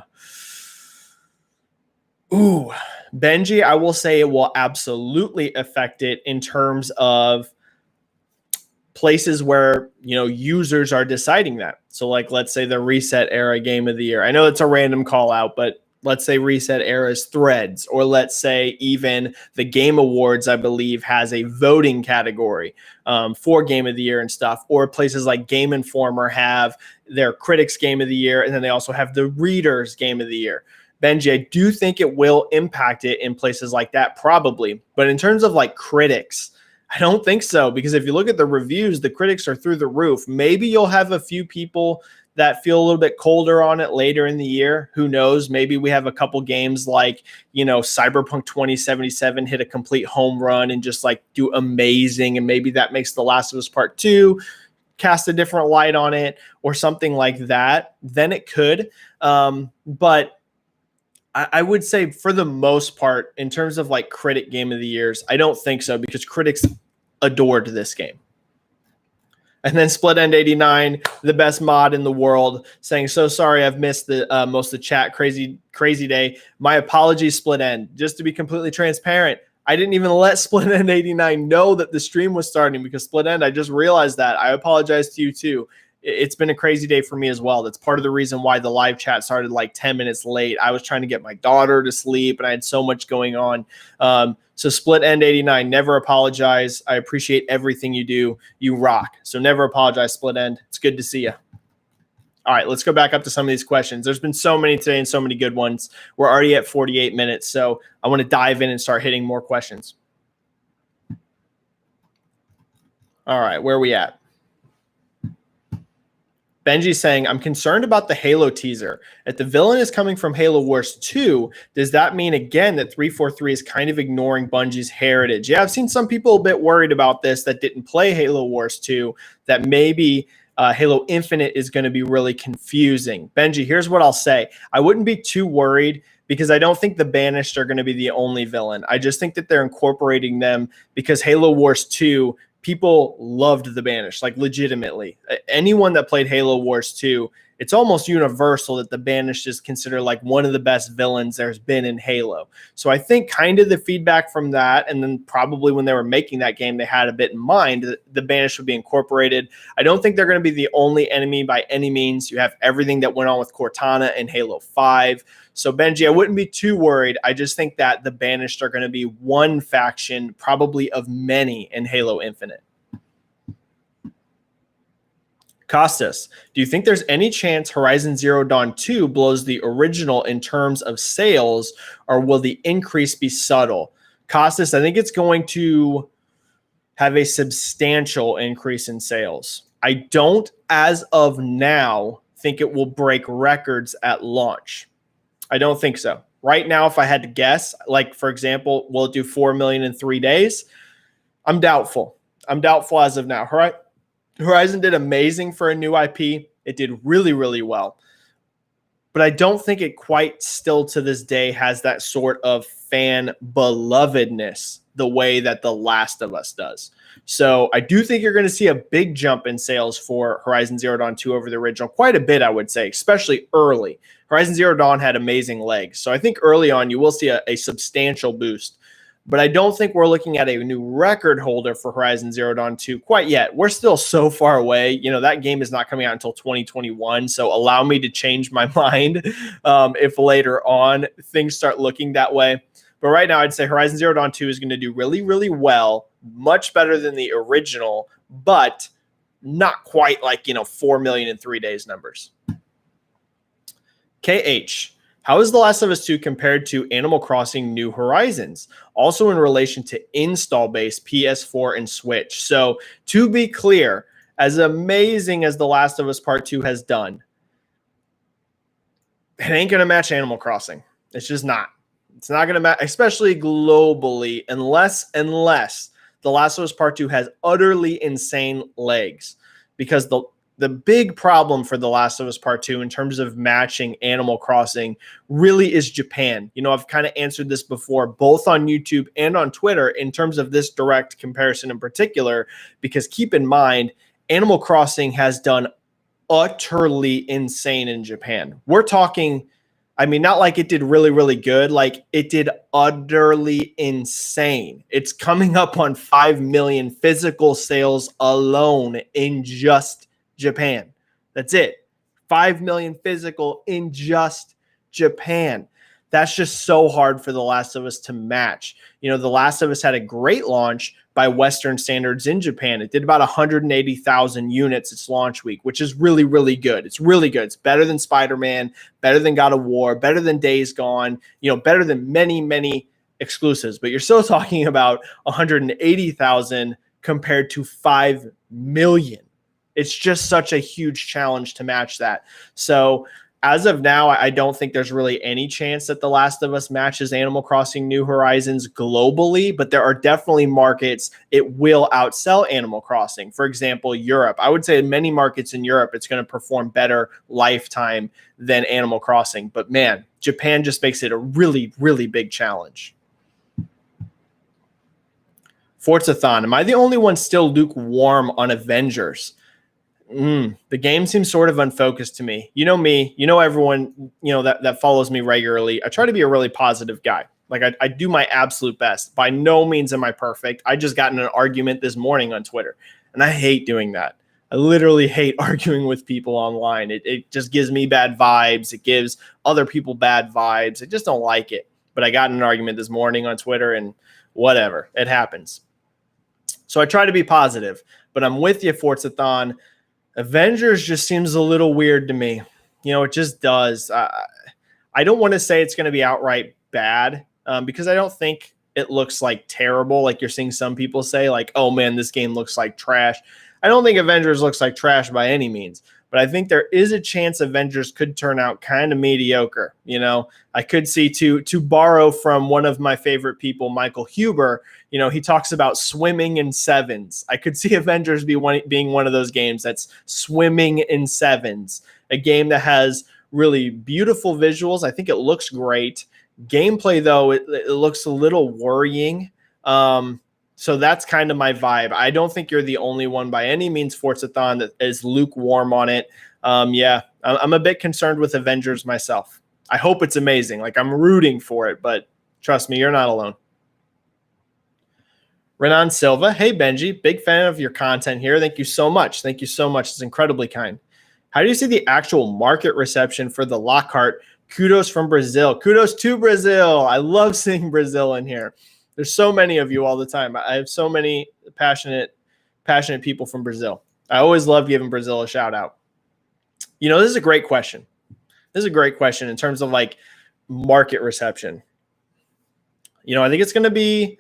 Benji, I will say it will absolutely affect it in terms of places where, users are deciding that. So like, let's say the Reset Era Game of the Year. I know it's a random call out, but let's say Reset Era's Threads, or let's say even the Game Awards, I believe, has a voting category for Game of the Year and stuff. Or places like Game Informer have their Critics Game of the Year, and then they also have the Readers Game of the Year. Benji, I do think it will impact it in places like that, probably. But in terms of like critics, I don't think so, because if you look at the reviews, the critics are through the roof. Maybe you'll have a few people that feel a little bit colder on it later in the year. Who knows? Maybe we have a couple games like, Cyberpunk 2077 hit a complete home run and just like do amazing. And maybe that makes The Last of Us Part 2 cast a different light on it or something like that. Then it could. But I would say for the most part, in terms of like critic Game of the Years, I don't think so, because critics adored this game. And then Split End 89, the best mod in the world, saying, so sorry I've missed the most of the chat. Crazy day. My apologies, Split End. Just to be completely transparent, I didn't even let Split End 89 know that the stream was starting, because Split End, I just realized that. I apologize to you too. It's been a crazy day for me as well. That's part of the reason why the live chat started like 10 minutes late. I was trying to get my daughter to sleep and I had so much going on. So Split End 89, never apologize. I appreciate everything you do. You rock. So never apologize, Split End. It's good to see you. All right, let's go back up to some of these questions. There's been so many today and so many good ones. We're already at 48 minutes, so I want to dive in and start hitting more questions. All right, where are we at? Benji's saying, I'm concerned about the Halo teaser. If the villain is coming from Halo Wars 2, does that mean, again, that 343 is kind of ignoring Bungie's heritage? Yeah, I've seen some people a bit worried about this that didn't play Halo Wars 2, that maybe Halo Infinite is going to be really confusing. Benji, here's what I'll say. I wouldn't be too worried, because I don't think the Banished are going to be the only villain. I just think that they're incorporating them because Halo Wars 2, people loved the Banished, like legitimately. Anyone that played Halo Wars 2 it's almost universal that the Banished is considered like one of the best villains there's been in Halo. So I think kind of the feedback from that, and then probably when they were making that game, they had a bit in mind that the Banished would be incorporated. I don't think they're going to be the only enemy by any means. You have everything that went on with Cortana in Halo 5. So Benji, I wouldn't be too worried. I just think that the Banished are going to be one faction, probably of many in Halo Infinite. Costas, do you think there's any chance Horizon Zero Dawn 2 blows the original in terms of sales, or will the increase be subtle? Costas, I think it's going to have a substantial increase in sales. I don't, as of now, think it will break records at launch. I don't think so. Right now, if I had to guess, like, for example, will it do 4 million in 3 days? I'm doubtful. I'm doubtful as of now. Horizon did amazing for a new IP. It did really, really well. But I don't think it quite still to this day has that sort of fan belovedness the way that The Last of Us does. So I do think you're going to see a big jump in sales for Horizon Zero Dawn 2 over the original. Quite a bit, I would say, especially early. Horizon Zero Dawn had amazing legs. So I think early on you will see a substantial boost. But I don't think we're looking at a new record holder for Horizon Zero Dawn 2 quite yet. We're still so far away. You know, that game is not coming out until 2021. So allow me to change my mind if later on things start looking that way. But right now, I'd say Horizon Zero Dawn 2 is going to do really, really well, much better than the original, but not quite like, 4 million in 3 days numbers. KH. How is The Last of Us 2 compared to Animal Crossing New Horizons? Also in relation to install base, PS4 and Switch. So to be clear, as amazing as The Last of Us Part 2 has done, it ain't going to match Animal Crossing. It's just not. It's not going to match, especially globally, unless The Last of Us Part 2 has utterly insane legs. Because the big problem for The Last of Us Part 2 in terms of matching Animal Crossing really is Japan. I've kind of answered this before, both on YouTube and on Twitter, in terms of this direct comparison in particular, because keep in mind, Animal Crossing has done utterly insane in Japan. We're talking, not like it did really, really good, like it did utterly insane. It's coming up on 5 million physical sales alone in just Japan. That's it. 5 million physical in just Japan. That's just so hard for The Last of Us to match. The Last of Us had a great launch by Western standards in Japan. It did about 180,000 units its launch week, which is really, really good. It's really good. It's better than Spider-Man, better than God of War, better than Days Gone, better than many, many exclusives. But you're still talking about 180,000 compared to 5 million. It's just such a huge challenge to match that. So as of now, I don't think there's really any chance that The Last of Us matches Animal Crossing New Horizons globally, but there are definitely markets it will outsell Animal Crossing. For example, Europe. I would say in many markets in Europe, it's going to perform better lifetime than Animal Crossing. But man, Japan just makes it a really, really big challenge. Forzathon. Am I the only one still lukewarm on Avengers? The game seems sort of unfocused to me. You know me, everyone, that follows me regularly. I try to be a really positive guy. Like I do my absolute best. By no means am I perfect. I just got in an argument this morning on Twitter, and I hate doing that. I literally hate arguing with people online. It just gives me bad vibes. It gives other people bad vibes. I just don't like it. But I got in an argument this morning on Twitter, and whatever, it happens. So I try to be positive, but I'm with you, Forzathon. Avengers just seems a little weird to me. It just does. I don't want to say it's going to be outright bad because I don't think it looks like terrible. Like you're seeing some people say like, oh man, this game looks like trash. I don't think Avengers looks like trash by any means, but I think there is a chance Avengers could turn out kind of mediocre. I could see to borrow from one of my favorite people, Michael Huber, he talks about swimming in sevens. I could see Avengers being one of those games that's swimming in sevens, a game that has really beautiful visuals. I think it looks great. Gameplay, though, it looks a little worrying. So that's kind of my vibe. I don't think you're the only one by any means, Forzathon, that is lukewarm on it. Yeah, I'm a bit concerned with Avengers myself. I hope it's amazing. Like, I'm rooting for it, but trust me, you're not alone. Renan Silva, hey Benji, big fan of your content here. Thank you so much. Thank you so much. It's incredibly kind. How do you see the actual market reception for the Lockhart? Kudos from Brazil. Kudos to Brazil. I love seeing Brazil in here. There's so many of you all the time. I have so many passionate people from Brazil. I always love giving Brazil a shout out. You know, this is a great question. This is a great question in terms of like market reception. You know, I think it's going to be,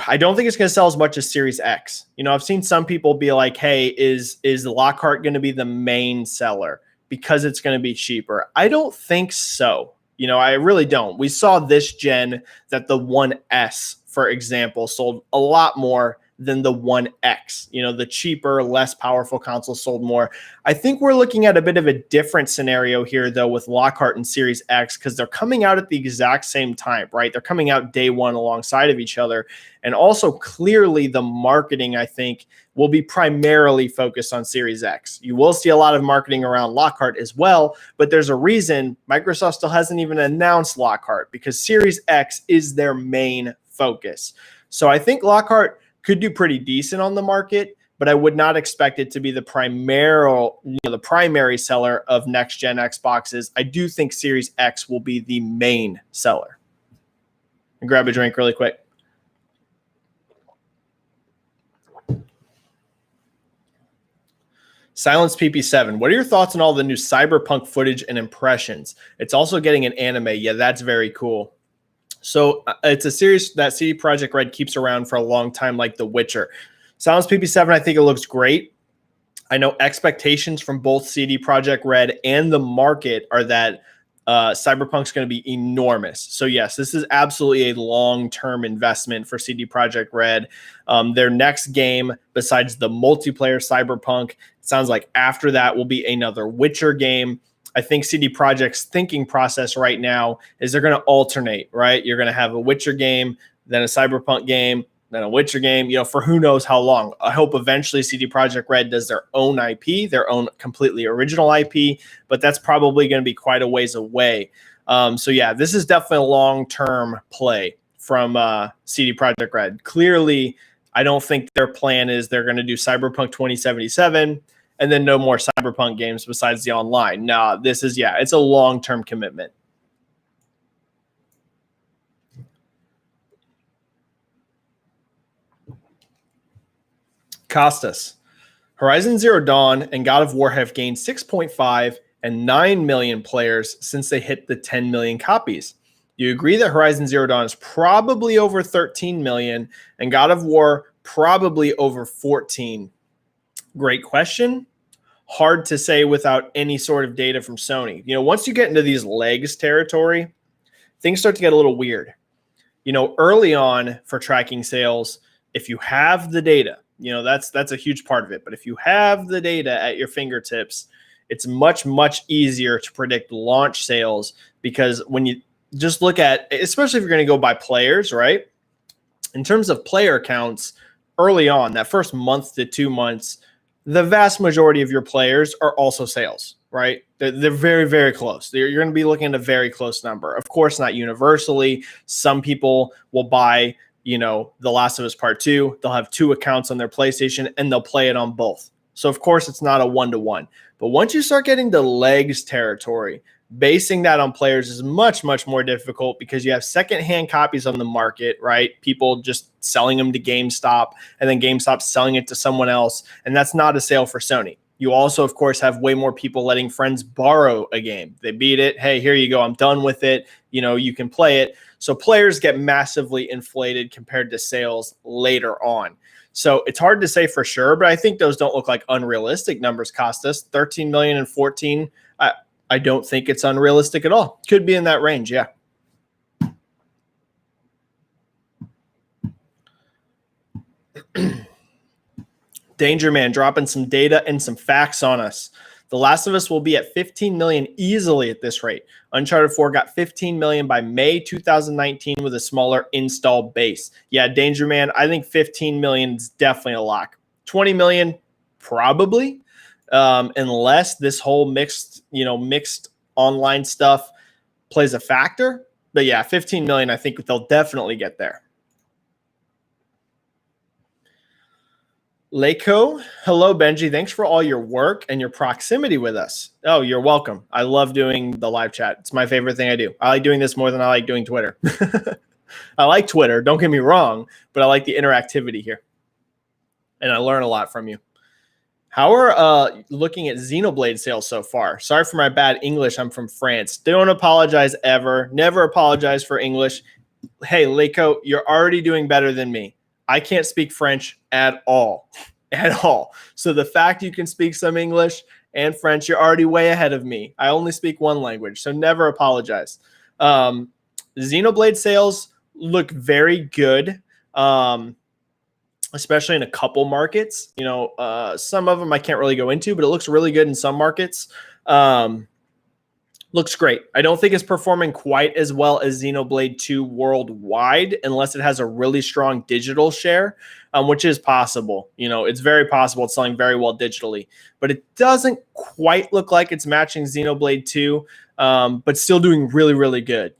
I don't think it's going to sell as much as Series X. You know, I've seen some people be like, hey, is Lockhart going to be the main seller because it's going to be cheaper? I don't think so. You know, I really don't. We saw this gen that the One S, for example, sold a lot more than the One X. You know, the cheaper, less powerful console sold more. I think we're looking at a bit of a different scenario here, though, with Lockhart and Series X, because they're coming out at the exact same time, right? They're coming out day one alongside of each other. And also, clearly, the marketing, I think, will be primarily focused on Series X. You will see a lot of marketing around Lockhart as well, but there's a reason Microsoft still hasn't even announced Lockhart, because Series X is their main focus. So I think Lockhart could do pretty decent on the market, but I would not expect it to be the primary seller of next gen Xboxes. I do think Series X will be the main seller. And grab a drink really quick. Silence PP7. What are your thoughts on all the new Cyberpunk footage and impressions? It's also getting an anime. Yeah, that's very cool. So it's a series that CD Projekt Red keeps around for a long time, like The Witcher. Silence PP7, I think it looks great. I know expectations from both CD Projekt Red and the market are that Cyberpunk's going to be enormous. So yes, this is absolutely a long-term investment for CD Projekt Red. Their next game, besides the multiplayer Cyberpunk, sounds like after that will be another Witcher game. I think CD Projekt's thinking process right now is they're going to alternate, right? You're going to have a Witcher game, then a Cyberpunk game, then a Witcher game, you know, for who knows how long. I hope eventually CD Projekt Red does their own IP, their own completely original IP, but that's probably going to be quite a ways away. So yeah, this is definitely a long-term play from CD Projekt Red. Clearly, I don't think their plan is they're going to do Cyberpunk 2077 and then no more Cyberpunk games besides the online. No, this is, yeah, it's a long-term commitment. Costas. Horizon Zero Dawn and God of War have gained 6.5 and 9 million players since they hit the 10 million copies. Do you agree that Horizon Zero Dawn is probably over 13 million and God of War probably over 14? Great question. Hard to say without any sort of data from Sony. You know, once you get into these legs territory, things start to get a little weird. You know, early on for tracking sales, if you have the data, you know, that's a huge part of it. But if you have the data at your fingertips, it's much, much easier to predict launch sales, because when you just look at, especially if you're going to go by players, right? In terms of player counts, early on, that first month to 2 months, the vast majority of your players are also sales, right? They're very, very close. You're going to be looking at a very close number. Of course, not universally. Some people will buy, you know, The Last of Us Part 2. They'll have 2 accounts on their PlayStation and they'll play it on both. So, of course, it's not a one-to-one. But once you start getting to legs territory, basing that on players is much, much more difficult, because you have secondhand copies on the market, right? People just selling them to GameStop and then GameStop selling it to someone else. And that's not a sale for Sony. You also, of course, have way more people letting friends borrow a game. They beat it. Hey, here you go. I'm done with it. You know, you can play it. So players get massively inflated compared to sales later on. So it's hard to say for sure, but I think those don't look like unrealistic numbers, Costas. 13 million and 14. I don't think it's unrealistic at all. Could be in that range, yeah. Danger Man dropping some data and some facts on us. The Last of Us will be at 15 million easily at this rate. Uncharted 4 got 15 million by May 2019 with a smaller install base. Yeah, Danger Man, I think 15 million is definitely a lock. 20 million, probably. unless this whole mixed online stuff plays a factor. But yeah, 15 million, I think they'll definitely get there. Leiko, hello, Benji. Thanks for all your work and your proximity with us. Oh, you're welcome. I love doing the live chat. It's my favorite thing I do. I like doing this more than I like doing Twitter. I like Twitter, don't get me wrong, but I like the interactivity here. And I learn a lot from you. How are looking at Xenoblade sales so far? Sorry for my bad English. I'm from France. Don't apologize ever. Never apologize for English. Hey, Leiko, you're already doing better than me. I can't speak French at all. At all. So the fact you can speak some English and French, you're already way ahead of me. I only speak one language, so never apologize. Xenoblade sales look very good, especially in a couple markets. Some of them I can't really go into, but it looks really good in some markets. Looks great. I don't think it's performing quite as well as Xenoblade 2 worldwide, unless it has a really strong digital share, which is possible. It's very possible it's selling very well digitally, but it doesn't quite look like it's matching Xenoblade 2, but still doing really, really good.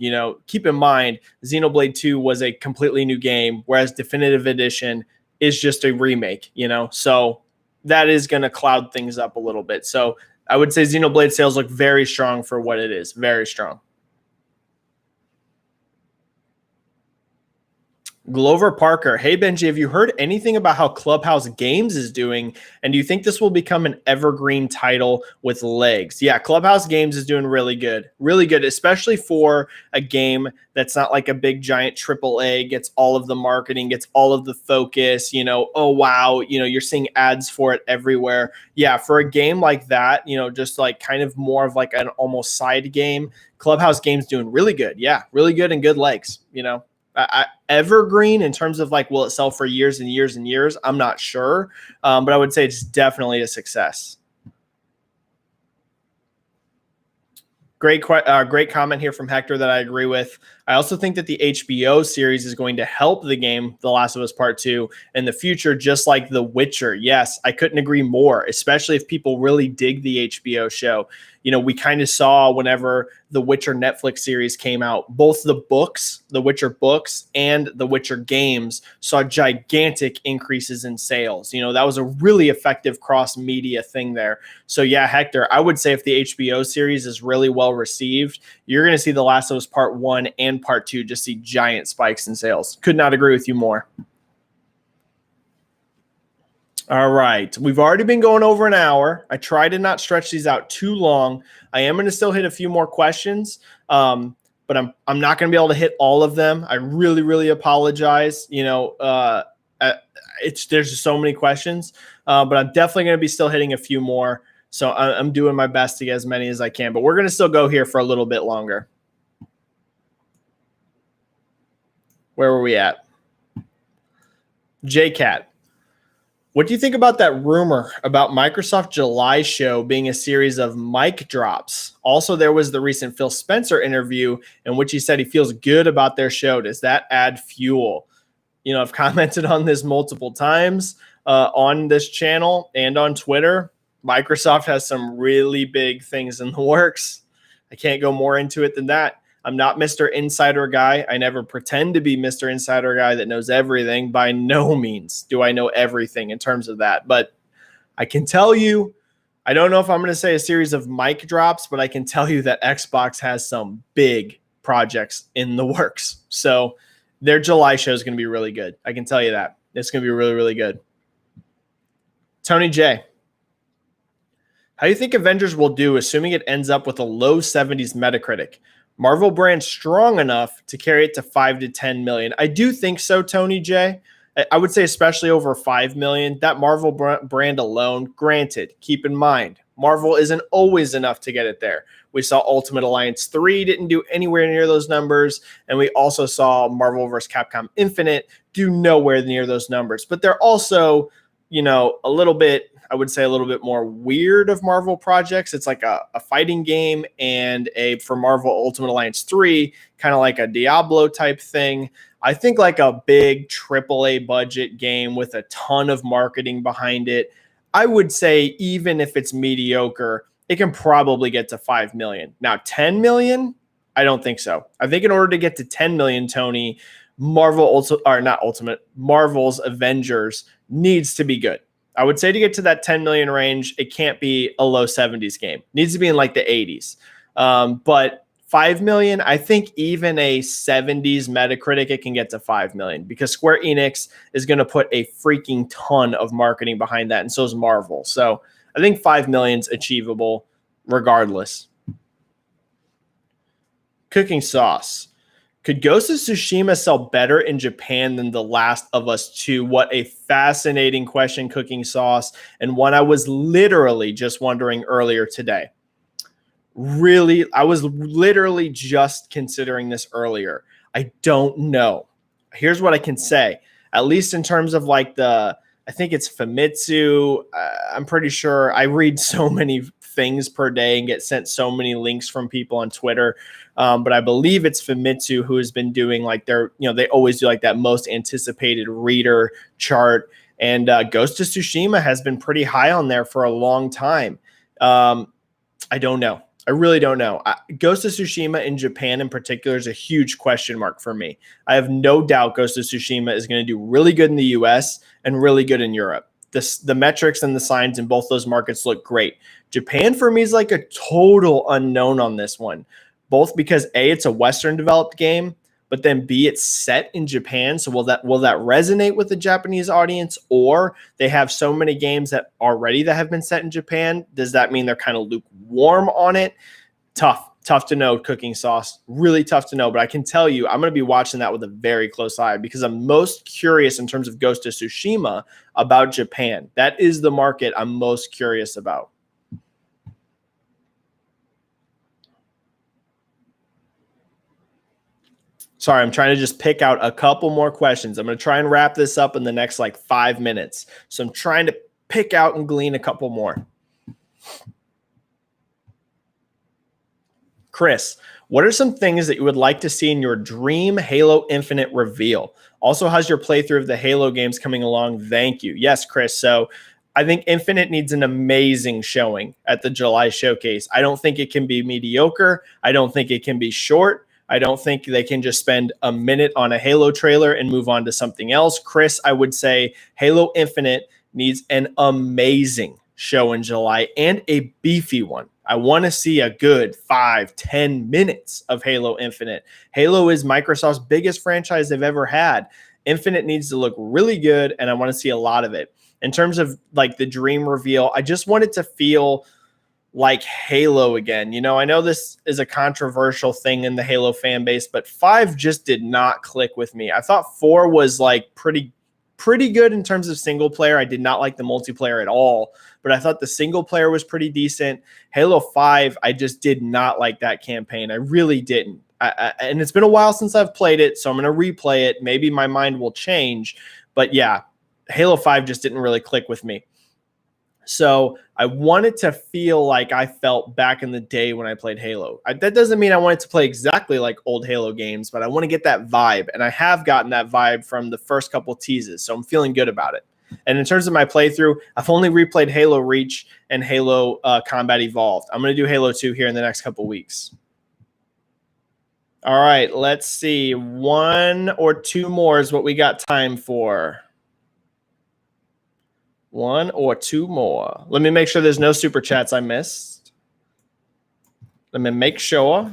Keep in mind, Xenoblade 2 was a completely new game, whereas Definitive Edition is just a remake, so that is going to cloud things up a little bit. So I would say Xenoblade sales look very strong for what it is. Very strong. Glover Parker. Hey, Benji, have you heard anything about how Clubhouse Games is doing? And do you think this will become an evergreen title with legs? Yeah, Clubhouse Games is doing really good. Really good, especially for a game that's not like a big giant AAA, gets all of the marketing, gets all of the focus, oh, wow, you're seeing ads for it everywhere. Yeah, for a game like that, just like kind of more of like an almost side game, Clubhouse Games doing really good. Yeah, really good and good legs, evergreen in terms of like, will it sell for years and years and years? I'm not sure, but I would say it's definitely a success. Great comment here from Hector that I agree with. I also think that the HBO series is going to help the game The Last of Us Part 2 in the future, just like The Witcher. Yes, I couldn't agree more, especially if people really dig the HBO show. We kind of saw whenever the Witcher Netflix series came out, both the books, the Witcher books and the Witcher games saw gigantic increases in sales. That was a really effective cross-media thing there. So yeah, Hector, I would say if the HBO series is really well received, you're going to see The Last of Us Part 1 and Part 2 just see giant spikes in sales. Could not agree with you more. All right. We've already been going over an hour. I try to not stretch these out too long. I am going to still hit a few more questions, but I'm not going to be able to hit all of them. I really, really apologize. There's just so many questions, but I'm definitely going to be still hitting a few more. So I'm doing my best to get as many as I can, but we're going to still go here for a little bit longer. Where were we at? JCat. What do you think about that rumor about Microsoft July show being a series of mic drops? Also, there was the recent Phil Spencer interview in which he said he feels good about their show. Does that add fuel? I've commented on this multiple times on this channel and on Twitter. Microsoft has some really big things in the works. I can't go more into it than that. I'm not Mr. Insider Guy. I never pretend to be Mr. Insider Guy that knows everything. By no means do I know everything in terms of that. But I can tell you, I don't know if I'm going to say a series of mic drops, but I can tell you that Xbox has some big projects in the works. So their July show is going to be really good. I can tell you that. It's going to be really, really good. Tony J. How do you think Avengers will do, assuming it ends up with a low 70s Metacritic? Marvel brand strong enough to carry it to 5 to 10 million. I do think so, Tony J. I would say especially over 5 million. That Marvel brand alone, granted, keep in mind, Marvel isn't always enough to get it there. We saw Ultimate Alliance 3 didn't do anywhere near those numbers, and we also saw Marvel vs. Capcom Infinite do nowhere near those numbers. But they're also, a little bit, I would say a little bit more weird of Marvel projects. It's like a fighting game and for Marvel Ultimate Alliance 3, kind of like a Diablo type thing. I think like a big AAA budget game with a ton of marketing behind it. I would say even if it's mediocre, it can probably get to 5 million. Now, 10 million, I don't think so. I think in order to get to 10 million, Tony, Marvel's Avengers needs to be good. I would say to get to that 10 million range, it can't be a low 70s game. It needs to be in like the 80s. But 5 million, I think even a 70s Metacritic, it can get to 5 million because Square Enix is going to put a freaking ton of marketing behind that, and so is Marvel. So I think 5 million is achievable regardless. Cooking sauce. Could Ghost of Tsushima sell better in Japan than The Last of Us 2? What a fascinating question, Cooking Sauce, and one I was literally just wondering earlier today. I was literally just considering this earlier. I don't know. Here's what I can say, at least in terms of like I think it's Famitsu. I'm pretty sure I read so many things per day and get sent so many links from people on Twitter. But I believe it's Famitsu who has been doing like they always do like that most anticipated reader chart. And Ghost of Tsushima has been pretty high on there for a long time. I don't know. I really don't know. Ghost of Tsushima in Japan in particular is a huge question mark for me. I have no doubt Ghost of Tsushima is going to do really good in the US and really good in Europe. The metrics and the signs in both those markets look great. Japan for me is like a total unknown on this one, both because A, it's a Western developed game, but then B, it's set in Japan. So will that resonate with the Japanese audience, or they have so many games that have been set in Japan? Does that mean they're kind of lukewarm on it? Tough to know, Cooking Sauce. Really tough to know, but I can tell you I'm going to be watching that with a very close eye because I'm most curious in terms of Ghost of Tsushima about Japan. That is the market I'm most curious about. Sorry, I'm trying to just pick out a couple more questions. I'm going to try and wrap this up in the next 5 minutes. So I'm trying to pick out and glean a couple more. Chris, what are some things that you would like to see in your dream Halo Infinite reveal? Also, how's your playthrough of the Halo games coming along? Thank you. Yes, Chris. So I think Infinite needs an amazing showing at the July showcase. I don't think it can be mediocre. I don't think it can be short. I don't think they can just spend a minute on a Halo trailer and move on to something else. Chris, I would say Halo Infinite needs an amazing show in July and a beefy one. I want to see a good 5-10 minutes of Halo Infinite. Halo is Microsoft's biggest franchise they've ever had. Infinite needs to look really good, and I want to see a lot of it. In terms of the dream reveal, I just want it to feel like Halo again. I know this is a controversial thing in the Halo fan base, but 5 just did not click with me. I thought 4 was pretty good in terms of single player. I did not like the multiplayer at all, but I thought the single player was pretty decent. Halo 5, I just did not like that campaign. I really didn't. And it's been a while since I've played it, so I'm going to replay it. Maybe my mind will change. But yeah, Halo 5 just didn't really click with me. So I wanted to feel like I felt back in the day when I played Halo. That doesn't mean I want it to play exactly like old Halo games, but I want to get that vibe. And I have gotten that vibe from the first couple teases, so I'm feeling good about it. And in terms of my playthrough, I've only replayed Halo Reach and Halo Combat Evolved. I'm going to do Halo 2 here in the next couple weeks. All right, let's see. 1 or 2 more is what we got time for. 1 or 2 more. Let me make sure there's no super chats I missed. Let me make sure.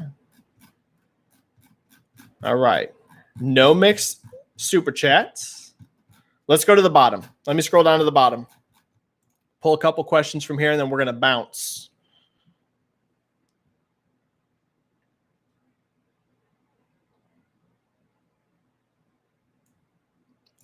All right. No mixed super chats. Let's go to the bottom. Let me scroll down to the bottom. Pull a couple questions from here, and then we're going to bounce.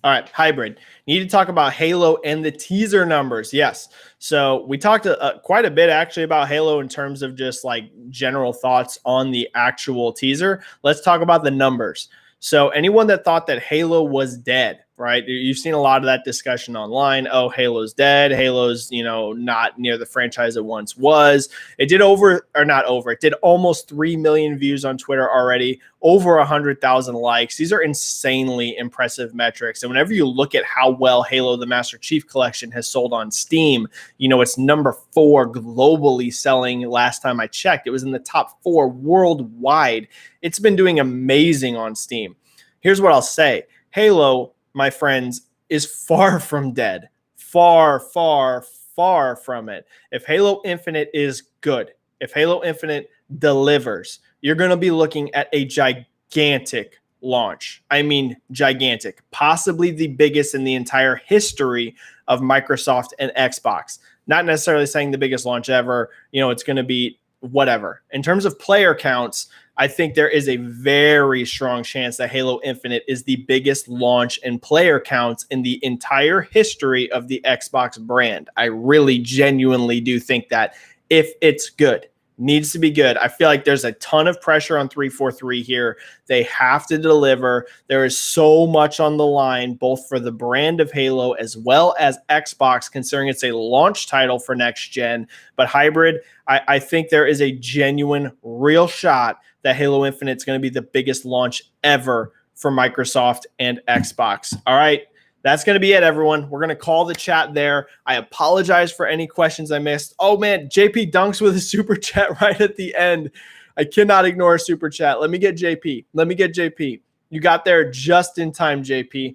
All right, Hybrid. Need to talk about Halo and the teaser numbers. Yes. So we talked quite a bit actually about Halo in terms of just general thoughts on the actual teaser. Let's talk about the numbers. So anyone that thought that Halo was dead right? You've seen a lot of that discussion online. Oh, Halo's dead. Halo's, not near the franchise it once was. It did it did almost 3 million views on Twitter already, over 100,000 likes. These are insanely impressive metrics. And whenever you look at how well Halo the Master Chief Collection has sold on Steam, it's number 4 globally selling last time I checked. It was in the top 4 worldwide. It's been doing amazing on Steam. Here's what I'll say. Halo, my friends, is far from dead. Far, far, far from it. If Halo Infinite is good, if Halo Infinite delivers, you're going to be looking at a gigantic launch. I mean, gigantic. Possibly the biggest in the entire history of Microsoft and Xbox. Not necessarily saying the biggest launch ever. It's going to be whatever. In terms of player counts, I think there is a very strong chance that Halo Infinite is the biggest launch in player counts in the entire history of the Xbox brand. I really genuinely do think that if it's good, needs to be good. I feel like there's a ton of pressure on 343 here. They have to deliver. There is so much on the line, both for the brand of Halo as well as Xbox, considering it's a launch title for next gen. But hybrid, I think there is a genuine, real shot that Halo Infinite is going to be the biggest launch ever for Microsoft and Xbox. All right. That's going to be it, everyone. We're going to call the chat there. I apologize for any questions I missed. Oh, man, JP Dunks with a super chat right at the end. I cannot ignore a super chat. Let me get JP. You got there just in time, JP,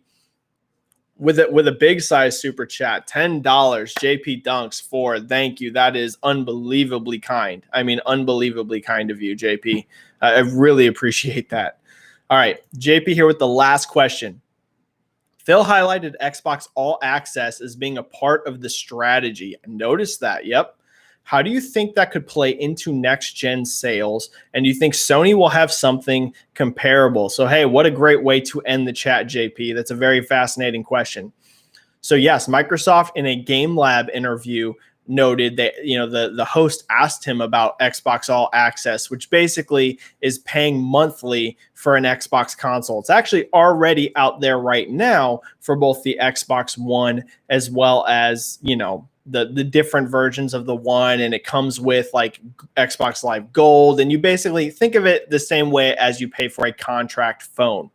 with a big size super chat. $10, JP Dunks for. Thank you. That is unbelievably kind. I mean, unbelievably kind of you, JP. I really appreciate that. All right, JP here with the last question. Phil highlighted Xbox All Access as being a part of the strategy. Notice that. Yep. How do you think that could play into next-gen sales? And do you think Sony will have something comparable? So, hey, what a great way to end the chat, JP. That's a very fascinating question. So, yes, Microsoft in a Game Lab interview noted that the host asked him about Xbox All Access, which basically is paying monthly for an Xbox console. It's actually already out there right now for both the Xbox One as well as the different versions of the One, and it comes with like Xbox Live Gold, and you basically think of it the same way as you pay for a contract phone.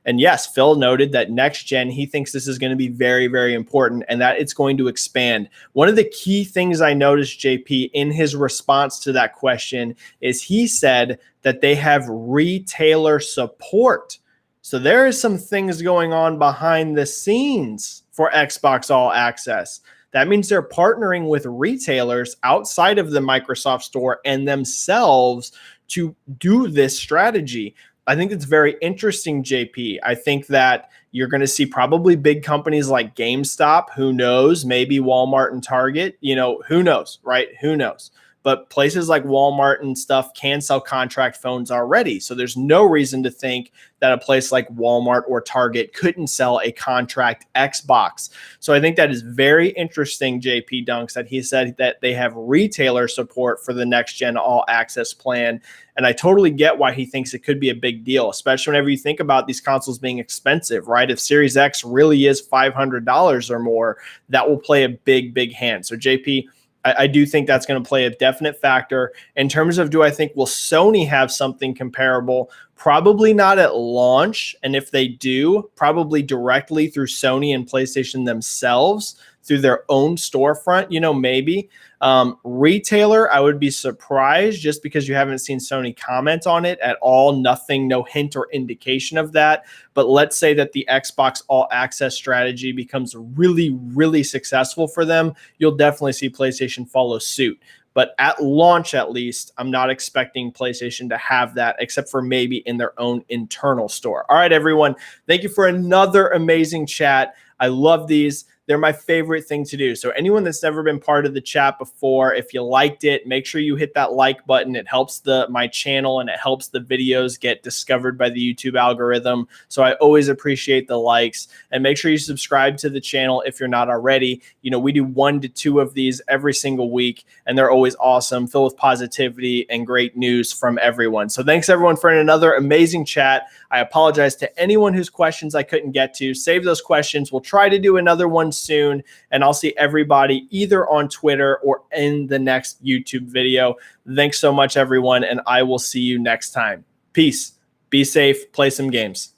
And yes, Phil noted that next gen, he thinks this is going to be very, very important and that it's going to expand. One of the key things I noticed, JP, in his response to that question is he said that they have retailer support. So there is some things going on behind the scenes for Xbox All Access. That means they're partnering with retailers outside of the Microsoft Store and themselves to do this strategy. I think it's very interesting, JP. I think that you're going to see probably big companies like GameStop, who knows, maybe Walmart and Target, who knows, right? Who knows? But places like Walmart and stuff can sell contract phones already. So there's no reason to think that a place like Walmart or Target couldn't sell a contract Xbox. So I think that is very interesting, JP Dunks, that he said that they have retailer support for the next gen all access plan. And I totally get why he thinks it could be a big deal, especially whenever you think about these consoles being expensive, right? If Series X really is $500 or more, that will play a big, big hand. So JP, I do think that's going to play a definite factor. In terms of, do I think will Sony have something comparable? Probably not at launch. And if they do, probably directly through Sony and PlayStation themselves, through their own storefront, maybe. Retailer, I would be surprised just because you haven't seen Sony comment on it at all. Nothing, no hint or indication of that. But let's say that the Xbox All Access strategy becomes really, really successful for them. You'll definitely see PlayStation follow suit. But at launch, at least, I'm not expecting PlayStation to have that, except for maybe in their own internal store. All right, everyone. Thank you for another amazing chat. I love these. They're my favorite thing to do. So anyone that's never been part of the chat before, if you liked it, make sure you hit that like button. It helps my channel and it helps the videos get discovered by the YouTube algorithm. So I always appreciate the likes, and make sure you subscribe to the channel if you're not already. We do 1 to 2 of these every single week, and they're always awesome, filled with positivity and great news from everyone. So thanks everyone for another amazing chat. I apologize to anyone whose questions I couldn't get to. Save those questions. We'll try to do another one soon, and I'll see everybody either on Twitter or in the next YouTube video. Thanks so much, everyone, and I will see you next time. Peace. Be safe. Play some games.